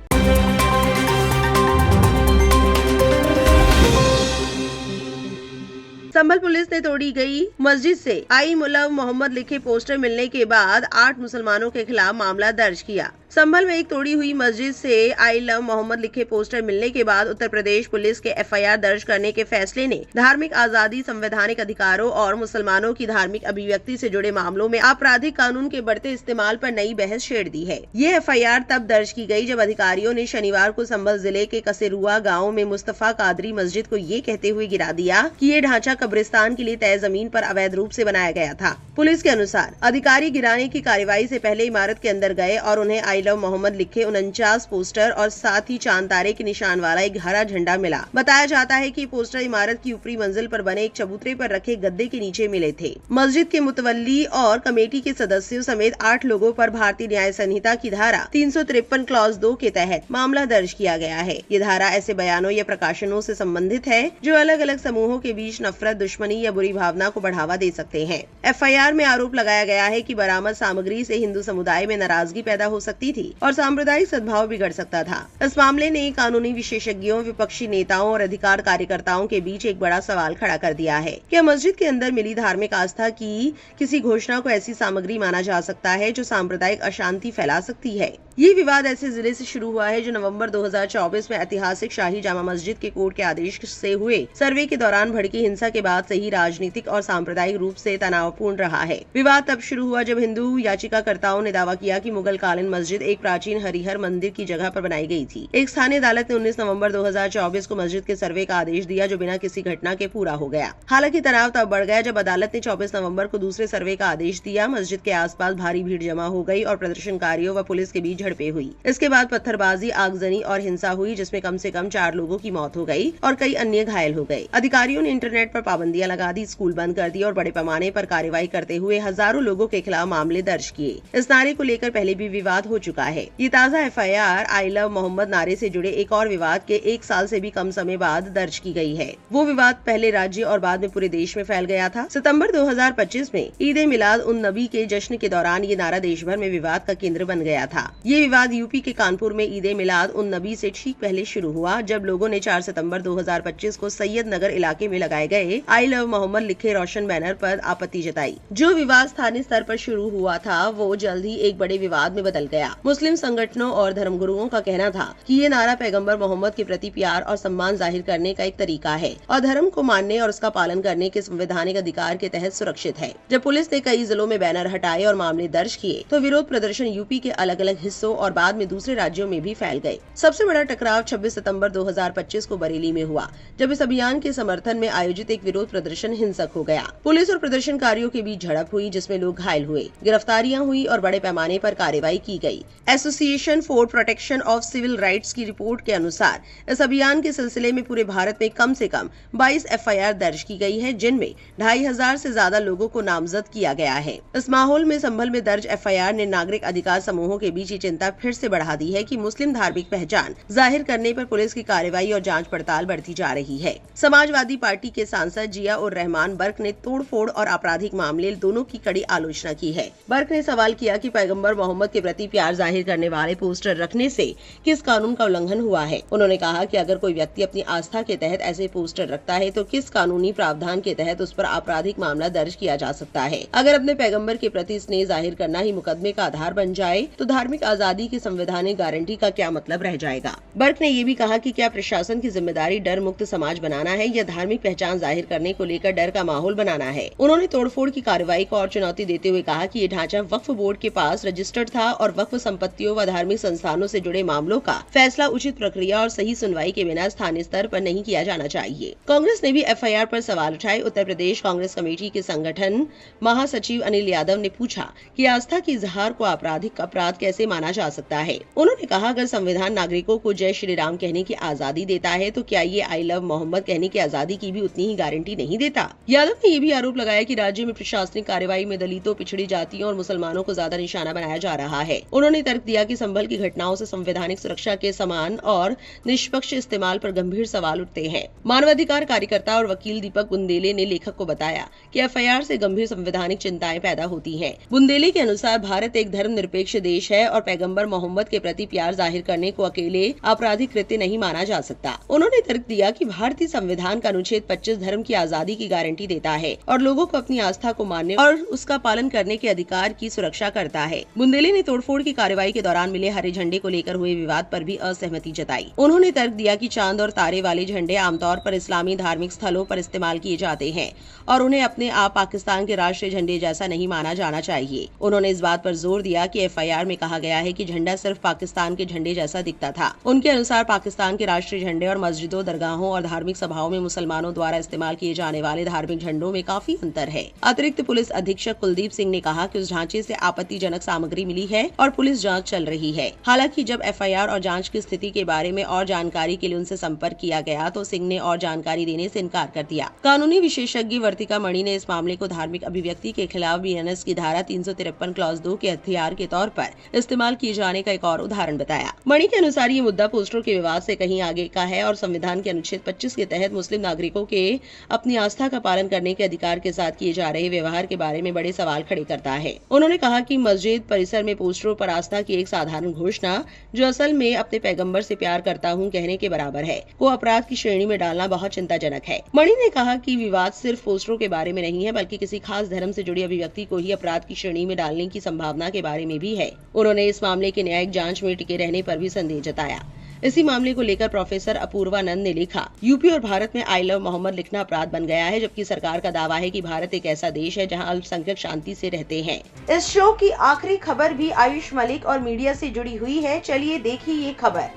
संभल पुलिस ने तोड़ी गई मस्जिद से आई लव मोहम्मद लिखे पोस्टर मिलने के बाद 8 मुसलमानों के खिलाफ मामला दर्ज किया। संभल में एक तोड़ी हुई मस्जिद से आई लव मोहम्मद लिखे पोस्टर मिलने के बाद उत्तर प्रदेश पुलिस के FIR दर्ज करने के फैसले ने धार्मिक आजादी, संवैधानिक अधिकारों और मुसलमानों की धार्मिक अभिव्यक्ति से जुड़े मामलों में आपराधिक कानून के बढ़ते इस्तेमाल पर नई बहस छेड़ दी है। ये FIR तब दर्ज की गई जब अधिकारियों ने शनिवार को संभल जिले के कसेरुआ गाँव में मुस्तफा कादरी मस्जिद को ये कहते हुए गिरा दिया कि ये ढांचा कब्रिस्तान के लिए तय जमीन पर अवैध रूप से बनाया गया था। पुलिस के अनुसार अधिकारी गिराने की कार्रवाई से पहले इमारत के अंदर गए और उन्हें आई लव मोहम्मद लिखे 49 पोस्टर और साथ ही चांद तारे के निशान वाला एक हरा झंडा मिला। बताया जाता है कि पोस्टर इमारत की ऊपरी मंजिल पर बने एक चबूतरे पर रखे गद्दे के नीचे मिले थे। मस्जिद के मुतवल्ली और कमेटी के सदस्यों समेत 8 लोगों पर भारतीय न्याय संहिता की धारा 353 क्लॉज 2 के तहत मामला दर्ज किया गया है। ये धारा ऐसे बयानों या प्रकाशनों से संबंधित है जो अलग अलग समूहों के बीच नफरत, दुश्मनी या बुरी भावना को बढ़ावा दे सकते हैं। FIR में आरोप लगाया गया है कि बरामद सामग्री से हिंदू समुदाय में नाराजगी पैदा हो सकती थी और सांप्रदायिक सद्भाव बिगड़ सकता था। इस मामले ने कानूनी विशेषज्ञों, विपक्षी नेताओं और अधिकार कार्यकर्ताओं के बीच एक बड़ा सवाल खड़ा कर दिया है। क्या मस्जिद के अंदर मिली धार्मिक आस्था की किसी घोषणा को ऐसी सामग्री माना जा सकता है जो सांप्रदायिक अशांति फैला सकती है? ये विवाद ऐसे जिले से शुरू हुआ है जो नवंबर 2024 में ऐतिहासिक शाही जामा मस्जिद के कोर्ट के आदेश से हुए सर्वे के दौरान भड़की हिंसा के बाद से ही राजनीतिक और सांप्रदायिक रूप से तनावपूर्ण रहा है। विवाद तब शुरू हुआ जब हिंदू याचिकाकर्ताओं ने दावा किया कि मुगल कालीन मस्जिद एक प्राचीन हरिहर मंदिर की जगह पर बनाई गई थी। एक स्थानीय अदालत ने 19 नवंबर 2024 को मस्जिद के सर्वे का आदेश दिया जो बिना किसी घटना के पूरा हो गया। हालांकि तनाव तब बढ़ गया जब अदालत ने 24 नवंबर को दूसरे सर्वे का आदेश दिया। मस्जिद के आसपास भारी भीड़ जमा हो गई और प्रदर्शनकारियों व पुलिस के बीच झड़पें हुई। इसके बाद पत्थरबाजी, आगजनी और हिंसा हुई जिसमें कम से कम 4 लोगों की मौत हो गई और कई अन्य घायल हो गए। अधिकारियों ने इंटरनेट पर पाबंदियां लगा दी, स्कूल बंद कर दिए और बड़े पैमाने पर कार्रवाई करते हुए हजारों लोगों के खिलाफ मामले दर्ज किए। इस नारे को लेकर पहले भी विवाद हो चुका है। ये ताजा FIR आई लव मोहम्मद नारे से जुड़े एक और विवाद के 1 साल से भी कम समय बाद दर्ज की गई है। वो विवाद पहले राज्य और बाद में पूरे देश में फैल गया था। सितंबर 2025 में ईद ए मिलाद उन नबी के जश्न के दौरान ये नारा देश भर में विवाद का केंद्र बन गया था। ये विवाद यूपी के कानपुर में ईद ए मिलाद उन नबी से ठीक पहले शुरू हुआ जब लोगों ने 4 सितंबर 2025 को सैयद नगर इलाके में लगाए गए आई लव मोहम्मद लिखे रोशन बैनर पर आपत्ति जताई। जो विवाद स्थानीय स्तर पर शुरू हुआ था वो जल्द ही एक बड़े विवाद में बदल गया। मुस्लिम संगठनों और धर्मगुरुओं का कहना था कि ये नारा पैगंबर मोहम्मद के प्रति प्यार और सम्मान जाहिर करने का एक तरीका है और धर्म को मानने और उसका पालन करने के संवैधानिक अधिकार के तहत सुरक्षित है। जब पुलिस ने कई जिलों में बैनर हटाए और मामले दर्ज किए तो विरोध प्रदर्शन यूपी के अलग अलग हिस्सों और बाद में दूसरे राज्यों में भी फैल गए। सबसे बड़ा टकराव 26 सितंबर 2025 को बरेली में हुआ जब इस अभियान के समर्थन में आयोजित एक विरोध प्रदर्शन हिंसक हो गया। पुलिस और प्रदर्शनकारियों के बीच झड़प हुई जिसमें लोग घायल हुए, गिरफ्तारियां हुई और बड़े पैमाने पर कार्रवाई की गई। Association for protection of civil rights की रिपोर्ट के अनुसार इस अभियान के सिलसिले में पूरे भारत में कम से कम 22 FIR दर्ज की गई है जिनमें 2500 से ज्यादा लोगों को नामजद किया गया है। इस माहौल में संभल में दर्ज FIR ने नागरिक अधिकार समूहों के बीच ये चिंता फिर से बढ़ा दी है कि मुस्लिम धार्मिक पहचान जाहिर करने पर पुलिस की कार्रवाई और जांच पड़ताल बढ़ती जा रही है। समाजवादी पार्टी के सांसद जिया उर रहमान बर्क ने तोड़फोड़ और आपराधिक मामले दोनों की कड़ी आलोचना की है। बर्क ने सवाल किया कि पैगंबर मोहम्मद के प्रति प्यार जाहिर करने वाले पोस्टर रखने से किस कानून का उल्लंघन हुआ है। उन्होंने कहा कि अगर कोई व्यक्ति अपनी आस्था के तहत ऐसे पोस्टर रखता है तो किस कानूनी प्रावधान के तहत उस पर आपराधिक मामला दर्ज किया जा सकता है। अगर अपने पैगंबर के प्रति स्नेह जाहिर करना ही मुकदमे का आधार बन जाए तो धार्मिक आजादी की संवैधानिक गारंटी का क्या मतलब रह जाएगा। बर्क ने ये भी कहा कि क्या प्रशासन की जिम्मेदारी डर मुक्त समाज बनाना है या धार्मिक पहचान जाहिर करने को लेकर डर का माहौल बनाना है। उन्होंने तोड़फोड़ की कार्रवाई को और चुनौती देते हुए कहा कि ये ढांचा वक्फ बोर्ड के पास रजिस्टर्ड था और वक्फ संपत्तियों व धार्मिक संस्थानों से जुड़े मामलों का फैसला उचित प्रक्रिया और सही सुनवाई के बिना स्थानीय स्तर पर नहीं किया जाना चाहिए। कांग्रेस ने भी FIR पर सवाल उठाए। उत्तर प्रदेश कांग्रेस कमेटी के संगठन महासचिव अनिल यादव ने पूछा कि आस्था की इजहार को आपराधिक अपराध कैसे माना जा सकता है। उन्होंने कहा अगर संविधान नागरिकों को जय श्री राम कहने की आजादी देता है तो क्या ये आई लव मोहम्मद कहने की आजादी की भी उतनी ही गारंटी नहीं देता। यादव ने ये भी आरोप लगाया कि राज्य में प्रशासनिक कार्रवाई में दलितों, पिछड़ी जातियों और मुसलमानों को ज्यादा निशाना बनाया जा रहा है। उन्होंने तर्क दिया कि संभल की घटनाओं से संवैधानिक सुरक्षा के समान और निष्पक्ष इस्तेमाल पर गंभीर सवाल उठते हैं। मानवाधिकार कार्यकर्ता और वकील दीपक बुंदेले ने लेखक को बताया कि FIR से गंभीर संवैधानिक चिंताएं पैदा होती हैं। बुंदेले के अनुसार भारत एक धर्मनिरपेक्ष देश है और पैगंबर मोहम्मद के प्रति प्यार जाहिर करने को अकेले आपराधिक कृत्य नहीं माना जा सकता। उन्होंने तर्क दिया कि भारतीय संविधान का अनुच्छेद 25 धर्म की आजादी की गारंटी देता है और लोगों को अपनी आस्था को मानने और उसका पालन करने के अधिकार की सुरक्षा करता है। बुंदेले ने तोड़फोड़ की कार्रवाई के दौरान मिले हरे झंडे को लेकर हुए विवाद पर भी असहमति जताई। उन्होंने तर्क दिया कि चांद और तारे वाले झंडे आमतौर पर इस्लामी धार्मिक स्थलों पर इस्तेमाल किए जाते हैं और उन्हें अपने आप पाकिस्तान के राष्ट्रीय झंडे जैसा नहीं माना जाना चाहिए। उन्होंने इस बात पर जोर दिया कि FIR में कहा गया है कि झंडा सिर्फ पाकिस्तान के झंडे जैसा दिखता था। उनके अनुसार पाकिस्तान के राष्ट्रीय झंडे और मस्जिदों, दरगाहों और धार्मिक सभाओं में मुसलमानों द्वारा इस्तेमाल किए जाने वाले धार्मिक झंडों में काफी अंतर है। अतिरिक्त पुलिस अधीक्षक कुलदीप सिंह ने कहा कि उस ढांचे से आपत्तिजनक सामग्री मिली है और पुलिस जांच चल रही है। हालांकि जब FIR और जांच की स्थिति के बारे में और जानकारी के लिए उनसे संपर्क किया गया तो सिंह ने और जानकारी देने से इनकार कर दिया। कानूनी विशेषज्ञ वर्तिका मणि ने इस मामले को धार्मिक अभिव्यक्ति के खिलाफ BNS की धारा 353 क्लॉज 2 के हथियार के तौर पर इस्तेमाल किए जाने का एक और उदाहरण बताया। मणि के अनुसार ये मुद्दा पोस्टरों के विवाद से कहीं आगे का है और संविधान के अनुच्छेद 25 के तहत मुस्लिम नागरिकों के अपनी आस्था का पालन करने के अधिकार के साथ किए जा रहे व्यवहार के बारे में बड़े सवाल खड़े करता है। उन्होंने कहा कि मस्जिद परिसर में पोस्टरों पर आस्था की एक साधारण घोषणा जो असल में अपने पैगंबर से प्यार करता हूं कहने के बराबर है को अपराध की श्रेणी में डालना बहुत चिंताजनक है। मणि ने कहा कि विवाद सिर्फ पोस्टरों के बारे में नहीं है बल्कि किसी खास धर्म से जुड़ी अभिव्यक्ति को ही अपराध की श्रेणी में डालने की संभावना के बारे में भी है। उन्होंने इस मामले के न्यायिक जांच में टिके रहने पर भी संदेह जताया। इसी मामले को लेकर प्रोफेसर अपूर्वानंद ने लिखा, यूपी और भारत में आई लव मोहम्मद लिखना अपराध बन गया है, जबकि सरकार का दावा है कि भारत एक ऐसा देश है जहां अल्पसंख्यक शांति से रहते हैं। इस शो की आखिरी खबर भी आयुष मलिक और मीडिया से जुड़ी हुई है। चलिए देखिए ये खबर।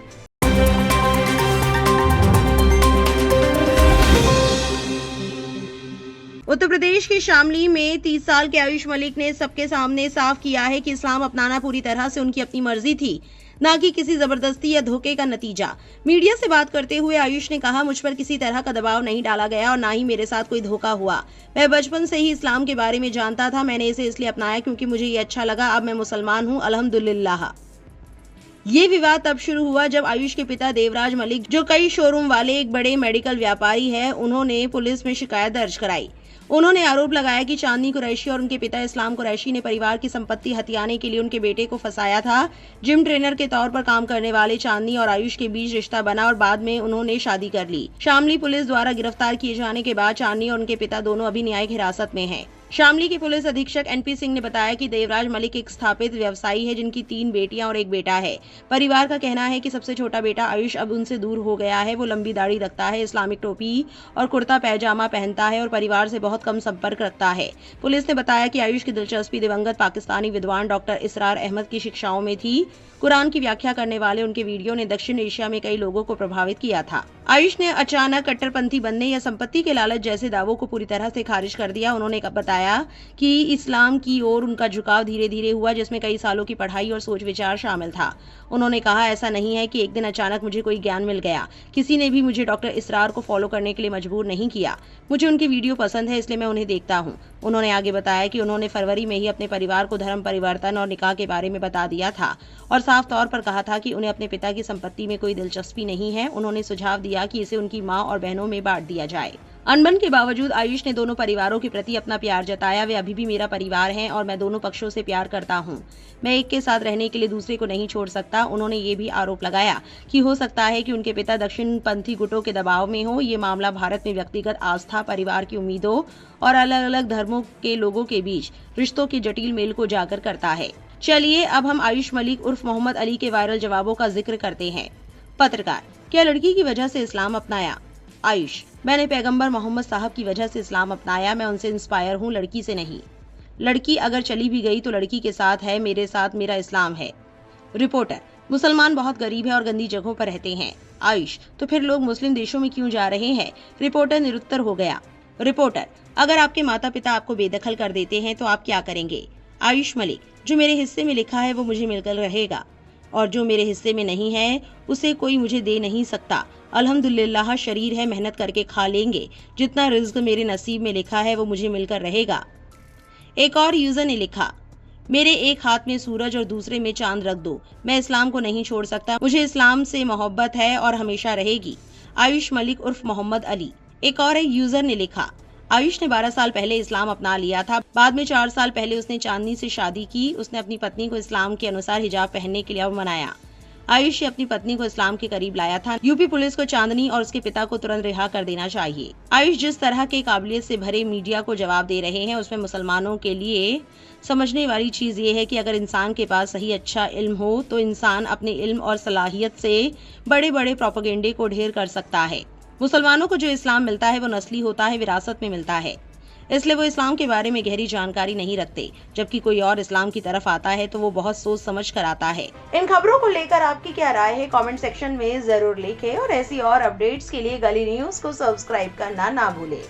उत्तर प्रदेश के शामली में 30 साल के आयुष मलिक ने सबके सामने साफ किया है कि इस्लाम अपनाना पूरी तरह से उनकी अपनी मर्जी थी, ना कि किसी जबरदस्ती या धोखे का नतीजा। मीडिया से बात करते हुए आयुष ने कहा, मुझ पर किसी तरह का दबाव नहीं डाला गया और ना ही मेरे साथ कोई धोखा हुआ। मैं बचपन से ही इस्लाम के बारे में जानता था। मैंने इसे इसलिए अपनाया क्योंकि मुझे ये अच्छा लगा। अब मैं मुसलमान हूँ, अल्हम्दुलिल्लाह। ये विवाद तब शुरू हुआ जब आयुष के पिता देवराज मलिक, जो कई शोरूम वाले एक बड़े मेडिकल व्यापारी है, उन्होंने पुलिस में शिकायत दर्ज कराई। उन्होंने आरोप लगाया कि चांदनी कुरैशी और उनके पिता इस्लाम कुरैशी ने परिवार की संपत्ति हथियाने के लिए उनके बेटे को फंसाया था। जिम ट्रेनर के तौर पर काम करने वाले चांदनी और आयुष के बीच रिश्ता बना और बाद में उन्होंने शादी कर ली। शामली पुलिस द्वारा गिरफ्तार किए जाने के बाद चांदनी और उनके पिता दोनों अभी न्यायिक हिरासत में हैं। शामली के पुलिस अधीक्षक एनपी सिंह ने बताया कि देवराज मलिक एक स्थापित व्यवसायी है जिनकी 3 बेटियां और 1 बेटा है। परिवार का कहना है कि सबसे छोटा बेटा आयुष अब उनसे दूर हो गया है। वो लंबी दाढ़ी रखता है, इस्लामिक टोपी और कुर्ता पैजामा पहनता है और परिवार से बहुत कम संपर्क रखता है। पुलिस ने बताया कि आयुष की दिलचस्पी दिवंगत पाकिस्तानी विद्वान डॉक्टर इसरार अहमद की शिक्षाओं में थी। कुरान की व्याख्या करने वाले उनके वीडियो ने दक्षिण एशिया में कई लोगों को प्रभावित किया था। आयुष ने अचानक कट्टरपंथी बनने या संपत्ति के लालच जैसे दावों को पूरी तरह से खारिज कर दिया। उन्होंने बताया कि इस्लाम की ओर उनका झुकाव धीरे धीरे हुआ, जिसमें कई सालों की पढ़ाई और सोच विचार शामिल था। उन्होंने कहा, ऐसा नहीं है कि एक दिन अचानक मुझे कोई ज्ञान मिल गया। किसी ने भी मुझे डॉक्टर इसरार को फॉलो करने के लिए मजबूर नहीं किया। मुझे उनकी वीडियो पसंद है, इसलिए मैं उन्हें देखता हूँ। उन्होंने आगे बताया कि उन्होंने फरवरी में ही अपने परिवार को धर्म परिवर्तन और निकाह के बारे में बता दिया था और साफ तौर पर कहा था कि उन्हें अपने पिता की संपत्ति में कोई दिलचस्पी नहीं है। उन्होंने सुझाव दिया कि इसे उनकी मां और बहनों में बांट दिया जाए। अनबन के बावजूद आयुष ने दोनों परिवारों के प्रति अपना प्यार जताया। वे अभी भी मेरा परिवार हैं और मैं दोनों पक्षों से प्यार करता हूं। मैं एक के साथ रहने के लिए दूसरे को नहीं छोड़ सकता। उन्होंने ये भी आरोप लगाया कि हो सकता है कि उनके पिता दक्षिणपंथी गुटों के दबाव में हो। ये मामला भारत में व्यक्तिगत आस्था, परिवार की उम्मीदों और अलग अलग धर्मों के लोगों के बीच रिश्तों के जटिल मेल को उजागर करता है। चलिए अब हम आयुष मलिक उर्फ मोहम्मद अली के वायरल जवाबों का जिक्र करते हैं। पत्रकार, क्या लड़की की वजह से इस्लाम अपनाया? आयुष, मैंने पैगंबर मोहम्मद साहब की वजह से इस्लाम अपनाया। मैं उनसे इंस्पायर हूँ, लड़की से नहीं। लड़की अगर चली भी गई तो लड़की के साथ है, मेरे साथ मेरा इस्लाम है। रिपोर्टर, मुसलमान बहुत गरीब है और गंदी जगहों पर रहते हैं। आयुष, तो फिर लोग मुस्लिम देशों में क्यों जा रहे हैं? रिपोर्टर निरुत्तर हो गया। रिपोर्टर, अगर आपके माता पिता आपको बेदखल कर देते हैं तो आप क्या करेंगे? आयुष मलिक, जो मेरे हिस्से में लिखा है वो मुझे मिलकर रहेगा और जो मेरे हिस्से में नहीं है उसे कोई मुझे दे नहीं सकता। अल्हम्दुलिल्लाह, शरीर है, मेहनत करके खा लेंगे। जितना रिज्क मेरे नसीब में लिखा है वो मुझे मिलकर रहेगा। एक और यूजर ने लिखा, मेरे एक हाथ में सूरज और दूसरे में चांद रख दो। मैं इस्लाम को नहीं छोड़ सकता। मुझे इस्लाम से मोहब्बत है और हमेशा रहेगी। आयुष मलिक उर्फ मोहम्मद अली। एक और यूजर ने लिखा, आयुष ने 12 साल पहले इस्लाम अपना लिया था। बाद में 4 साल पहले उसने चांदनी से शादी की। उसने अपनी पत्नी को इस्लाम के अनुसार हिजाब पहनने के लिए मनाया। आयुष ने अपनी पत्नी को इस्लाम के करीब लाया था। यूपी पुलिस को चांदनी और उसके पिता को तुरंत रिहा कर देना चाहिए। आयुष जिस तरह के काबिलियत से भरे मीडिया को जवाब दे रहे हैं, उसमें मुसलमानों के लिए समझने वाली चीज ये है कि अगर इंसान के पास सही अच्छा इल्म हो तो इंसान अपने इल्म और सलाहियत से बड़े बड़े प्रोपेगेंडे को ढेर कर सकता है। मुसलमानों को जो इस्लाम मिलता है वो नस्ली होता है, विरासत में मिलता है, इसलिए वो इस्लाम के बारे में गहरी जानकारी नहीं रखते। जबकि कोई और इस्लाम की तरफ आता है तो वो बहुत सोच समझ कर आता है। इन खबरों को लेकर आपकी क्या राय है? कमेंट सेक्शन में जरूर लिखें और ऐसी और अपडेट्स के लिए गली न्यूज को सब्सक्राइब करना ना भूलें।